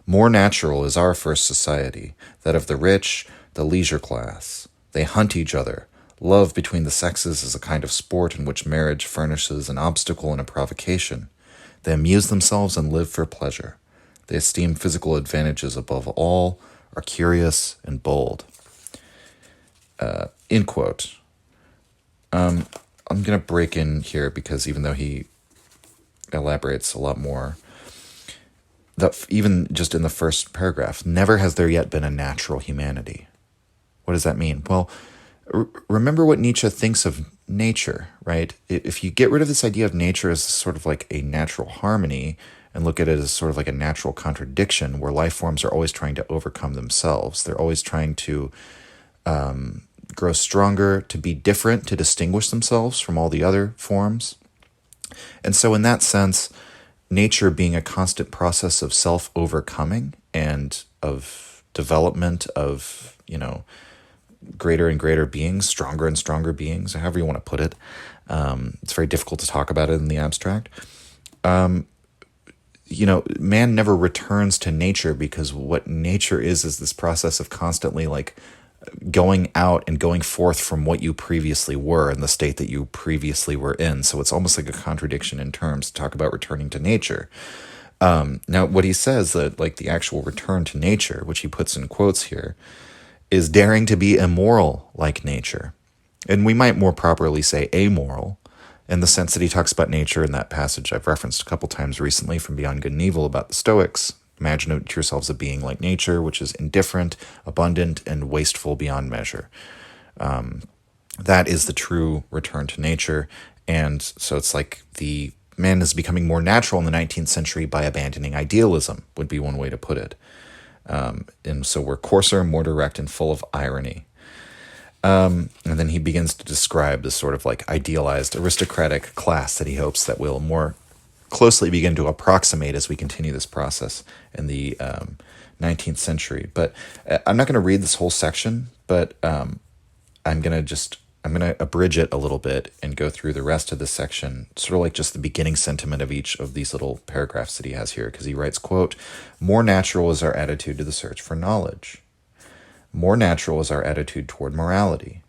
More natural is our first society, that of the rich, the leisure class. They hunt each other. Love between the sexes is a kind of sport in which marriage furnishes an obstacle and a provocation. They amuse themselves and live for pleasure. They esteem physical advantages above all, are curious and bold." End quote. I'm going to break in here because even though he elaborates a lot more, even just in the first paragraph, never has there yet been a natural humanity. What does that mean? Well, remember what Nietzsche thinks of nature, right? If you get rid of this idea of nature as sort of like a natural harmony and look at it as sort of like a natural contradiction where life forms are always trying to overcome themselves, they're always trying to grow stronger, to be different, to distinguish themselves from all the other forms. And so in that sense, nature being a constant process of self-overcoming and of development of, greater and greater beings, stronger and stronger beings, however you want to put it. It's very difficult to talk about it in the abstract. Man never returns to nature because what nature is this process of constantly going out and going forth from what you previously were in the state that you previously were in. So it's almost like a contradiction in terms to talk about returning to nature. Now, what he says that the actual return to nature, which he puts in quotes here, is daring to be immoral like nature. And we might more properly say amoral, in the sense that he talks about nature in that passage I've referenced a couple times recently from Beyond Good and Evil about the Stoics. Imagine to yourselves a being like nature, which is indifferent, abundant, and wasteful beyond measure. That is the true return to nature. And so it's like the man is becoming more natural in the 19th century by abandoning idealism, would be one way to put it. And so we're coarser, more direct, and full of irony. And then he begins to describe this sort of idealized aristocratic class that he hopes that will more closely begin to approximate as we continue this process in the 19th century. But I'm not going to read this whole section, but I'm going to abridge it a little bit and go through the rest of this section, sort of like just the beginning sentiment of each of these little paragraphs that he has here, because he writes, quote, "More natural is our attitude to the search for knowledge. More natural is our attitude toward morality."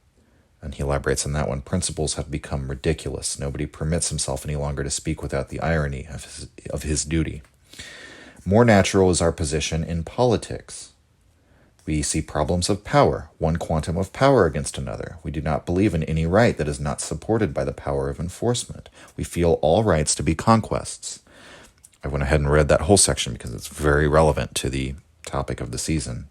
And he elaborates on that one. "Principles have become ridiculous. Nobody permits himself any longer to speak without the irony of his duty. More natural is our position in politics. We see problems of power, one quantum of power against another. We do not believe in any right that is not supported by the power of enforcement. We feel all rights to be conquests." I went ahead and read that whole section because it's very relevant to the topic of the season.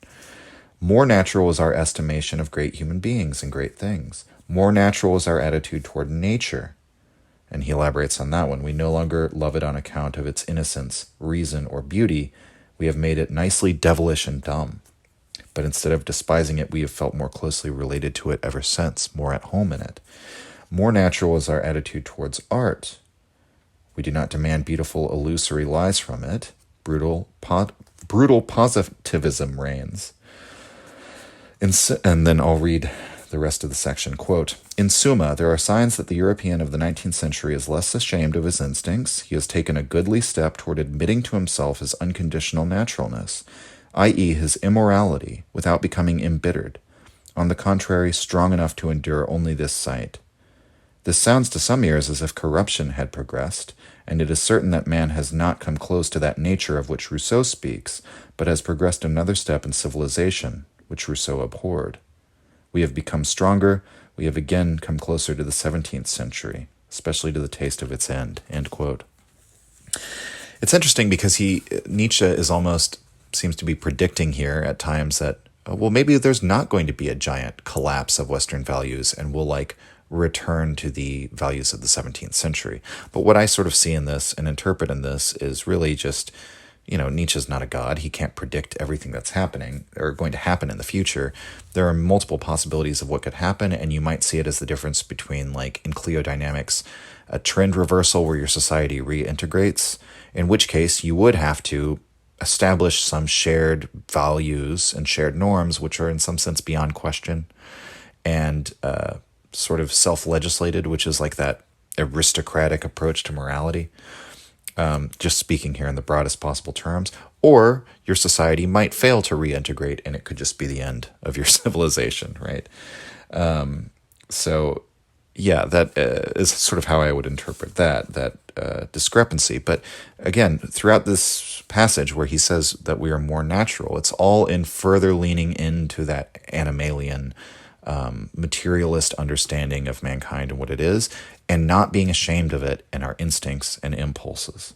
"More natural is our estimation of great human beings and great things. More natural is our attitude toward nature." And he elaborates on that one. "We no longer love it on account of its innocence, reason, or beauty. We have made it nicely devilish and dumb. But instead of despising it, we have felt more closely related to it ever since, more at home in it. More natural is our attitude towards art. We do not demand beautiful illusory lies from it. Brutal positivism reigns." And then I'll read the rest of the section. Quote, "In summa, there are signs that the European of the 19th century is less ashamed of his instincts. He has taken a goodly step toward admitting to himself his unconditional naturalness, i.e. his immorality, without becoming embittered. On the contrary, strong enough to endure only this sight. This sounds to some ears as if corruption had progressed, and it is certain that man has not come close to that nature of which Rousseau speaks, but has progressed another step in civilization, which Rousseau abhorred. We have become stronger. We have again come closer to the 17th century, especially to the taste of its end, end quote. It's interesting because Nietzsche is almost seems to be predicting here at times that, well, maybe there's not going to be a giant collapse of Western values and we'll return to the values of the 17th century. But what I sort of see in this and interpret in this is really just, Nietzsche's not a god. He can't predict everything that's happening or going to happen in the future. There are multiple possibilities of what could happen, and you might see it as the difference between, in cleodynamics, a trend reversal where your society reintegrates, in which case you would have to establish some shared values and shared norms, which are in some sense beyond question, and sort of self-legislated, which is like that aristocratic approach to morality, just speaking here in the broadest possible terms. Or your society might fail to reintegrate, and it could just be the end of your civilization, right? So yeah, that is sort of how I would interpret that discrepancy. But again, throughout this passage where he says that we are more natural, it's all in further leaning into that animalian, materialist understanding of mankind and what it is, and not being ashamed of it and our instincts and impulses.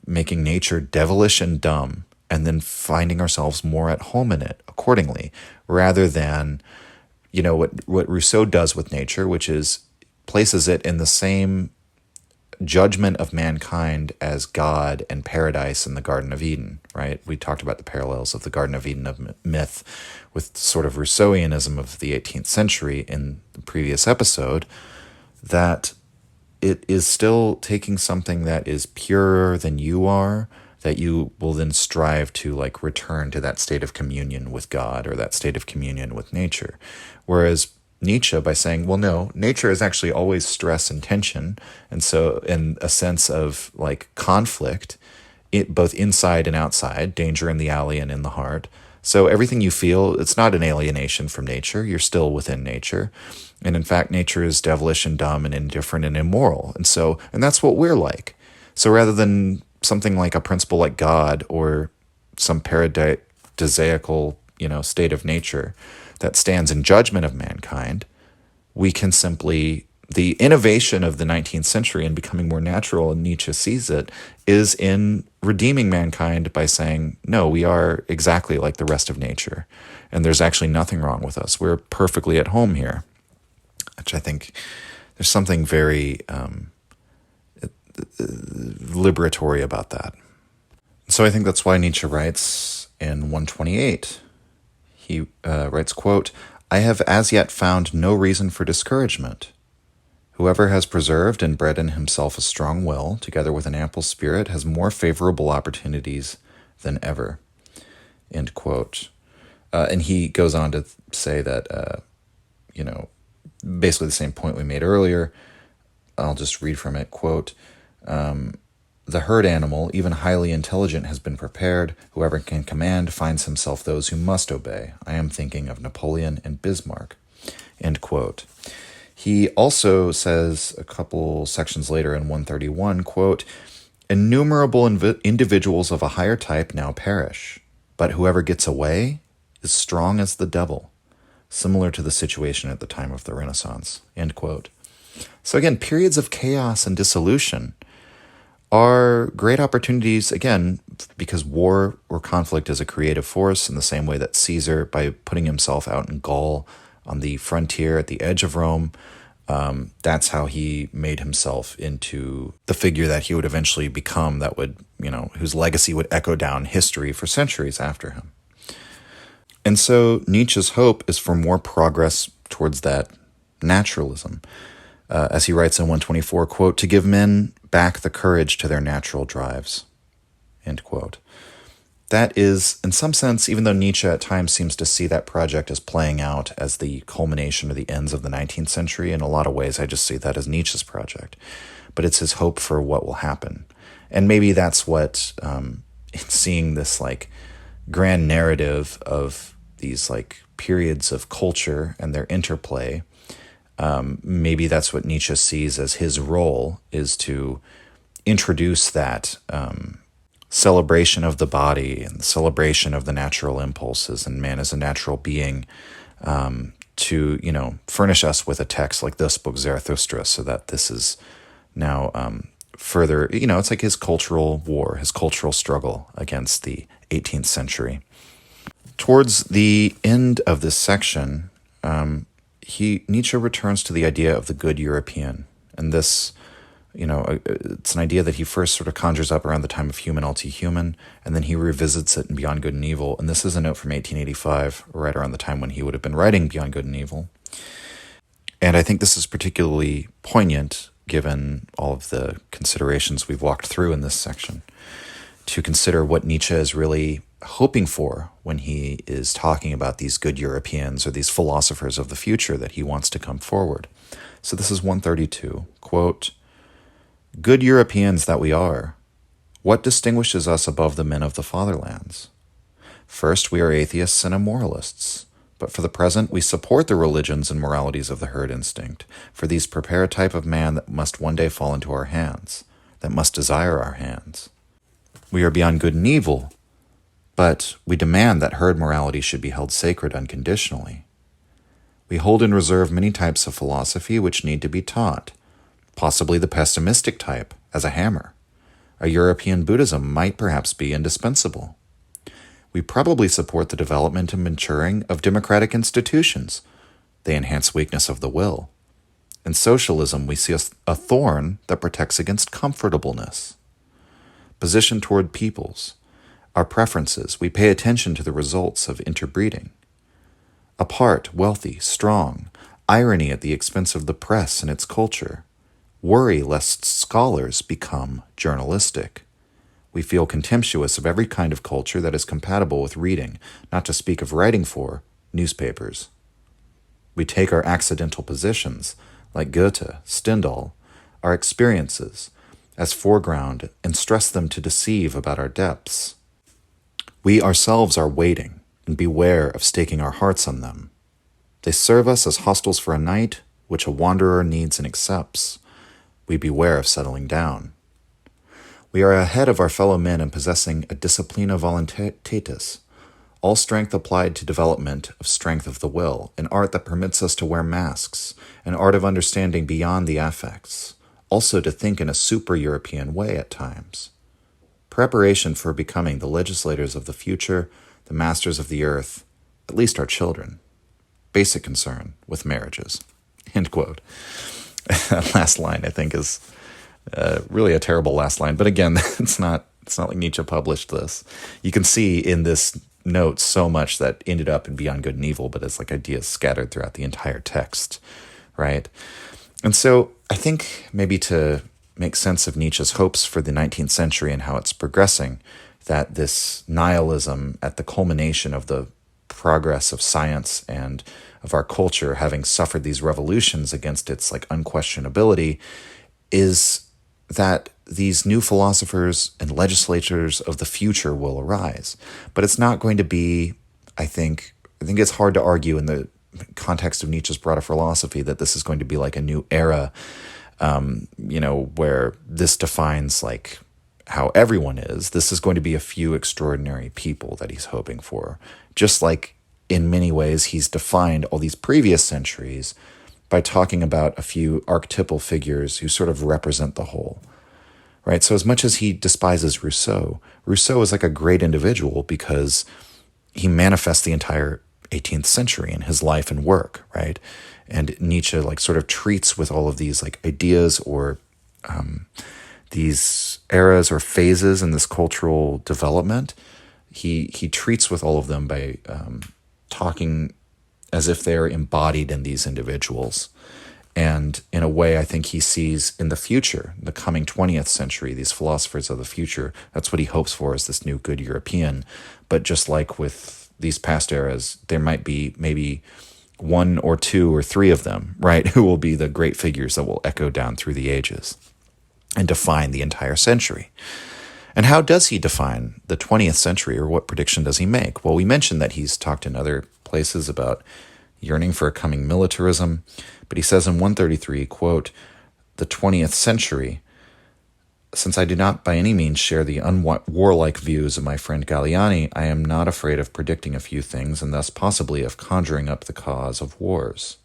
Making nature devilish and dumb, and then finding ourselves more at home in it accordingly, rather than what Rousseau does with nature, which is places it in the same judgment of mankind as God and paradise in the Garden of Eden, right? We talked about the parallels of the Garden of Eden of myth with sort of Rousseauianism of the 18th century in the previous episode, that it is still taking something that is purer than you are, that you will then strive to return to that state of communion with God or that state of communion with nature. Whereas Nietzsche, by saying, well, no, nature is actually always stress and tension. And so in a sense of conflict, both inside and outside, danger in the alley and in the heart. So everything you feel, it's not an alienation from nature. You're still within nature. And in fact, nature is devilish and dumb and indifferent and immoral. And that's what we're like. So rather than something like a principle like God or some paradisiacal, state of nature that stands in judgment of mankind, we can simply, the innovation of the 19th century in becoming more natural, and Nietzsche sees it, is in redeeming mankind by saying, no, we are exactly like the rest of nature, and there's actually nothing wrong with us. We're perfectly at home here, which I think there's something very liberatory about that. So I think that's why Nietzsche writes in 128, he writes, quote, "I have as yet found no reason for discouragement. Whoever has preserved and bred in himself a strong will, together with an ample spirit, has more favorable opportunities than ever." End quote. And he goes on to say that, basically the same point we made earlier. I'll just read from it, quote, "The herd animal, even highly intelligent, has been prepared. Whoever can command finds himself those who must obey. I am thinking of Napoleon and Bismarck." End quote. He also says a couple sections later in 131, quote, "Innumerable individuals of a higher type now perish, but whoever gets away is strong as the devil, similar to the situation at the time of the Renaissance." End quote. So again, periods of chaos and dissolution are great opportunities, again, because war or conflict is a creative force in the same way that Caesar, by putting himself out in Gaul on the frontier at the edge of Rome, that's how he made himself into the figure that he would eventually become, that would, whose legacy would echo down history for centuries after him. And so Nietzsche's hope is for more progress towards that naturalism. As he writes in 124, quote, "To give men back the courage to their natural drives." End quote. That is, in some sense, even though Nietzsche at times seems to see that project as playing out as the culmination of the ends of the 19th century, in a lot of ways I just see that as Nietzsche's project. But it's his hope for what will happen. And maybe that's what, in seeing this grand narrative of these periods of culture and their interplay, maybe that's what Nietzsche sees as his role, is to introduce that celebration of the body and the celebration of the natural impulses and man as a natural being, to, furnish us with a text like this book, Zarathustra, so that this is now further, it's like his cultural war, his cultural struggle against the 18th century. Towards the end of this section, Nietzsche returns to the idea of the good European. And this, it's an idea that he first sort of conjures up around the time of Human Ulti Human, and then he revisits it in Beyond Good and Evil. And this is a note from 1885, right around the time when he would have been writing Beyond Good and Evil. And I think this is particularly poignant, given all of the considerations we've walked through in this section, to consider what Nietzsche is really hoping for when he is talking about these good Europeans or these philosophers of the future that he wants to come forward. So this is 132, quote, "Good Europeans that we are, what distinguishes us above the men of the fatherlands? First, we are atheists and immoralists, but for the present we support the religions and moralities of the herd instinct, for these prepare a type of man that must one day fall into our hands, that must desire our hands. We are beyond good and evil, but we demand that herd morality should be held sacred unconditionally. We hold in reserve many types of philosophy which need to be taught, possibly the pessimistic type, as a hammer. A European Buddhism might perhaps be indispensable. We probably support the development and maturing of democratic institutions. They enhance weakness of the will. In socialism, we see a thorn that protects against comfortableness. Position toward peoples. Our preferences, we pay attention to the results of interbreeding. Apart, wealthy, strong, irony at the expense of the press and its culture. Worry lest scholars become journalistic. We feel contemptuous of every kind of culture that is compatible with reading, not to speak of writing for, newspapers. We take our accidental positions, like Goethe, Stendhal, our experiences, as foreground and stress them to deceive about our depths. We ourselves are waiting, and beware of staking our hearts on them. They serve us as hostels for a night, which a wanderer needs and accepts. We beware of settling down. We are ahead of our fellow men in possessing a disciplina voluntatis, all strength applied to development of strength of the will, an art that permits us to wear masks, an art of understanding beyond the affects, also to think in a super-European way at times. Preparation for becoming the legislators of the future, the masters of the earth, at least our children. Basic concern with marriages." End quote. That last line, I think, is really a terrible last line. But again, it's not like Nietzsche published this. You can see in this note so much that ended up in Beyond Good and Evil, but it's like ideas scattered throughout the entire text, right? And so I think maybe to make sense of Nietzsche's hopes for the 19th century and how it's progressing, that this nihilism at the culmination of the progress of science and of our culture having suffered these revolutions against its like unquestionability, is that these new philosophers and legislators of the future will arise. But it's not going to be, I think it's hard to argue in the context of Nietzsche's broader philosophy that this is going to be like a new era, where this defines like how everyone is. This is going to be a few extraordinary people that he's hoping for. Just like in many ways he's defined all these previous centuries by talking about a few archetypal figures who sort of represent the whole, right? So as much as he despises Rousseau is like a great individual because he manifests the entire 18th century in his life and work, right? And Nietzsche like sort of treats with all of these like ideas or these eras or phases in this cultural development. He treats with all of them by talking as if they're embodied in these individuals. And in a way, I think he sees in the future, the coming 20th century, these philosophers of the future, that's what he hopes for, is this new good European. But just like with these past eras, there might be maybe one or two or three of them, right, who will be the great figures that will echo down through the ages and define the entire century. And how does he define the 20th century, or what prediction does he make? Well, we mentioned that he's talked in other places about yearning for a coming militarism, but he says in 133, quote, "The 20th century Since I do not by any means share the unwarlike views of my friend Galliani, I am not afraid of predicting a few things and thus possibly of conjuring up the cause of wars.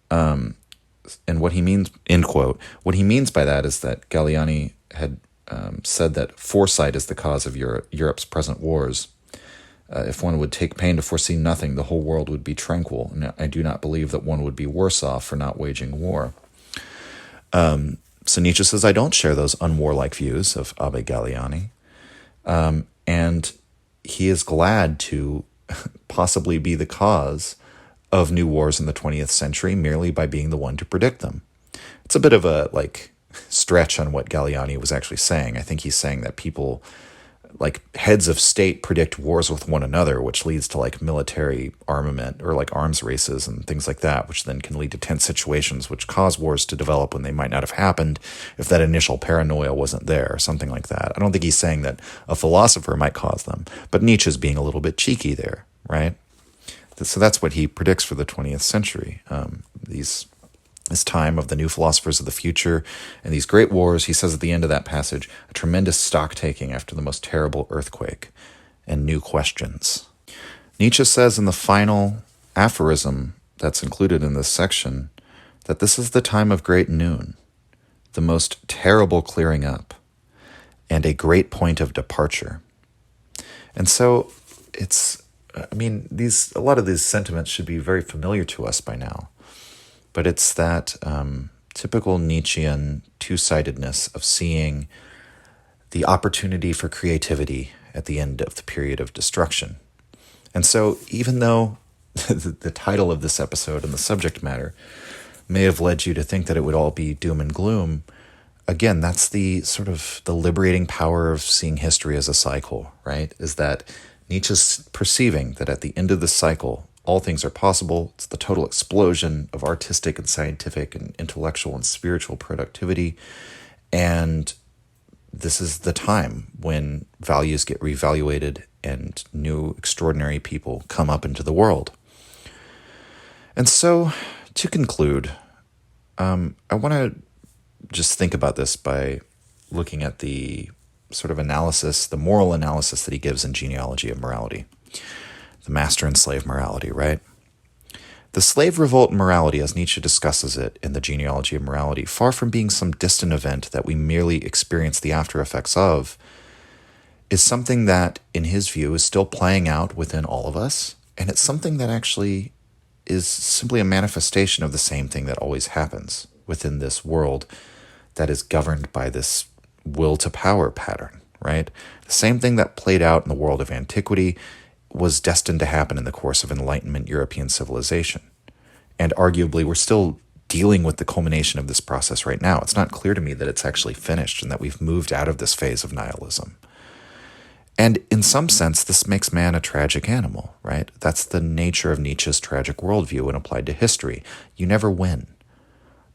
And what he means, end quote, what he means by that is that Galliani had said that foresight is the cause of Europe's present wars. If one would take pain to foresee nothing, the whole world would be tranquil, and I do not believe that one would be worse off for not waging war. So Nietzsche says, I don't share those unwarlike views of Abbe Galliani, and he is glad to possibly be the cause of new wars in the 20th century merely by being the one to predict them. It's a bit of a stretch on what Galliani was actually saying. I think he's saying that people, heads of state, predict wars with one another, which leads to military armament or arms races and things like that, which then can lead to tense situations which cause wars to develop when they might not have happened if that initial paranoia wasn't there or something like that. I don't think he's saying that a philosopher might cause them, but Nietzsche's being a little bit cheeky there, right? So that's what he predicts for the 20th century. This time of the new philosophers of the future and these great wars, he says at the end of that passage, a tremendous stock-taking after the most terrible earthquake and new questions. Nietzsche says in the final aphorism that's included in this section that this is the time of great noon, the most terrible clearing up, and a great point of departure. And so a lot of these sentiments should be very familiar to us by now. But it's that typical Nietzschean two-sidedness of seeing the opportunity for creativity at the end of the period of destruction. And so even though the title of this episode and the subject matter may have led you to think that it would all be doom and gloom, again, that's the sort of the liberating power of seeing history as a cycle, right? Is that Nietzsche's perceiving that at the end of the cycle, all things are possible. It's the total explosion of artistic and scientific and intellectual and spiritual productivity. And this is the time when values get reevaluated and new extraordinary people come up into the world. And so, to conclude, I want to just think about this by looking at the sort of analysis, the moral analysis that he gives in Genealogy of Morality. The master and slave morality, right? The slave revolt in morality, as Nietzsche discusses it in the Genealogy of Morality, far from being some distant event that we merely experience the after effects of, is something that, in his view, is still playing out within all of us, and it's something that actually is simply a manifestation of the same thing that always happens within this world that is governed by this will to power pattern, right? The same thing that played out in the world of antiquity was destined to happen in the course of Enlightenment European civilization. And arguably, we're still dealing with the culmination of this process right now. It's not clear to me that it's actually finished and that we've moved out of this phase of nihilism. And in some sense, this makes man a tragic animal, right? That's the nature of Nietzsche's tragic worldview when applied to history. You never win.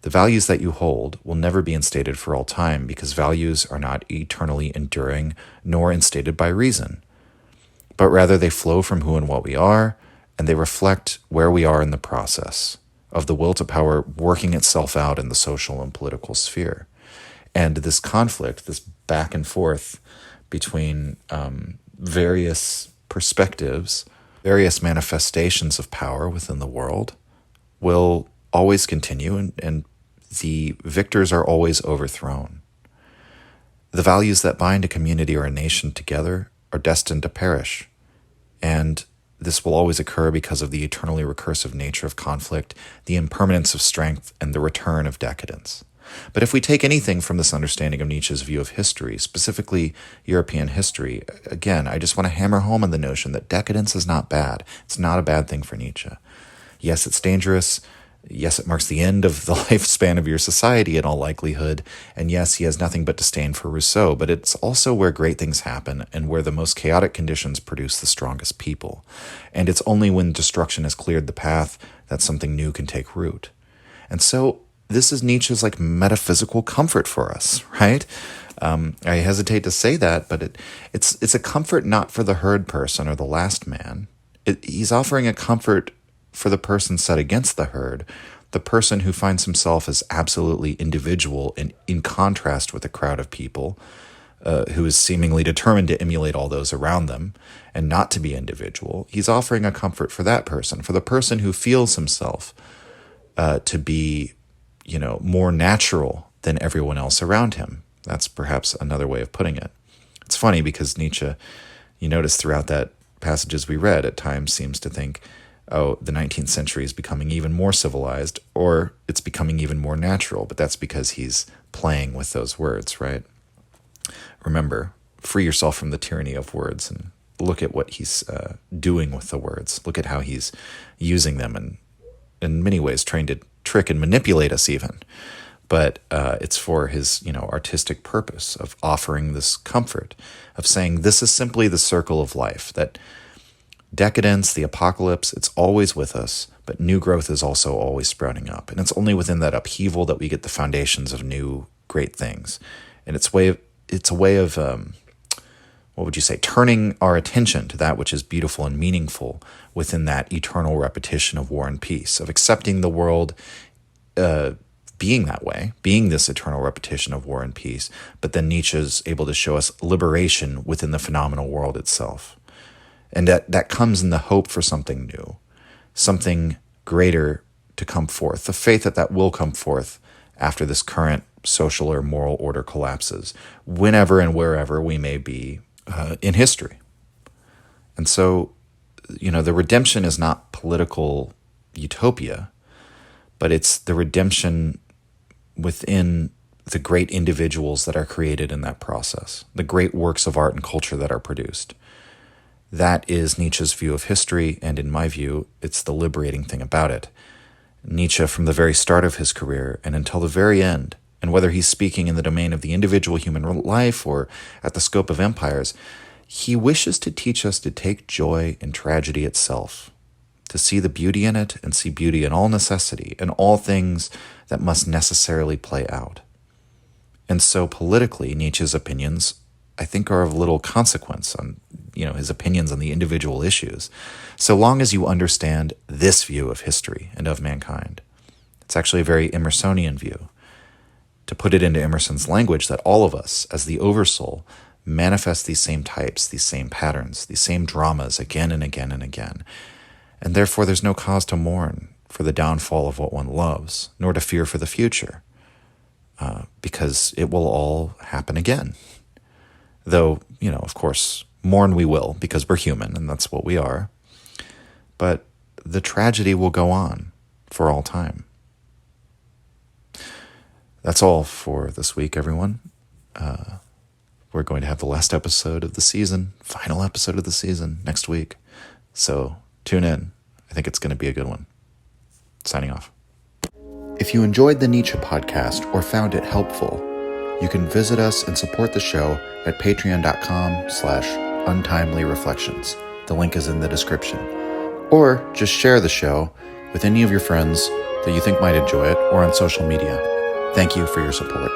The values that you hold will never be instated for all time because values are not eternally enduring nor instated by reason, but rather they flow from who and what we are, and they reflect where we are in the process of the will to power working itself out in the social and political sphere. And this conflict, this back and forth between various perspectives, various manifestations of power within the world will always continue, and the victors are always overthrown. The values that bind a community or a nation together are destined to perish, and this will always occur because of the eternally recursive nature of conflict, the impermanence of strength, and the return of decadence. But if we take anything from this understanding of Nietzsche's view of history, specifically European history, again, I just want to hammer home on the notion that decadence is not bad. It's not a bad thing for Nietzsche. Yes, it's dangerous. Yes, it marks the end of the lifespan of your society in all likelihood. And yes, he has nothing but disdain for Rousseau, but it's also where great things happen and where the most chaotic conditions produce the strongest people. And it's only when destruction has cleared the path that something new can take root. And so this is Nietzsche's metaphysical comfort for us, right? I hesitate to say that, but it's a comfort not for the herd person or the last man. He's offering a comfort for the person set against the herd, the person who finds himself as absolutely individual and in contrast with a crowd of people, who is seemingly determined to emulate all those around them and not to be individual, he's offering a comfort for that person, for the person who feels himself to be, more natural than everyone else around him. That's perhaps another way of putting it. It's funny because Nietzsche, you notice throughout that passages we read, at times seems to think, oh, the 19th century is becoming even more civilized, or it's becoming even more natural, but that's because he's playing with those words, right? Remember, free yourself from the tyranny of words and look at what he's doing with the words. Look at how he's using them and in many ways trying to trick and manipulate us even. But it's for his, artistic purpose of offering this comfort, of saying this is simply the circle of life, that decadence, the apocalypse, it's always with us, but new growth is also always sprouting up. And it's only within that upheaval that we get the foundations of new great things. And it's a way of what would you say, turning our attention to that which is beautiful and meaningful within that eternal repetition of war and peace, of accepting the world being that way, being this eternal repetition of war and peace. But then Nietzsche's able to show us liberation within the phenomenal world itself. And that comes in the hope for something new, something greater to come forth, the faith that will come forth after this current social or moral order collapses, whenever and wherever we may be in history. And so, the redemption is not political utopia, but it's the redemption within the great individuals that are created in that process, the great works of art and culture that are produced. That is Nietzsche's view of history, and in my view, it's the liberating thing about it. Nietzsche, from the very start of his career and until the very end, and whether he's speaking in the domain of the individual human life or at the scope of empires, he wishes to teach us to take joy in tragedy itself, to see the beauty in it and see beauty in all necessity and all things that must necessarily play out. And so politically, Nietzsche's opinions, I think, are of little consequence on, his opinions on the individual issues, so long as you understand this view of history and of mankind. It's actually a very Emersonian view. To put it into Emerson's language, that all of us, as the oversoul, manifest these same types, these same patterns, these same dramas again and again and again. And therefore there's no cause to mourn for the downfall of what one loves, nor to fear for the future, because it will all happen again. Though, of course, mourn we will, because we're human, and that's what we are. But the tragedy will go on for all time. That's all for this week, everyone. We're going to have the last episode of the season, final episode of the season next week. So tune in. I think it's going to be a good one. Signing off. If you enjoyed the Nietzsche podcast or found it helpful, you can visit us and support the show at patreon.com/untimely-reflections. The link is in the description. Or just share the show with any of your friends that you think might enjoy it or on social media. Thank you for your support.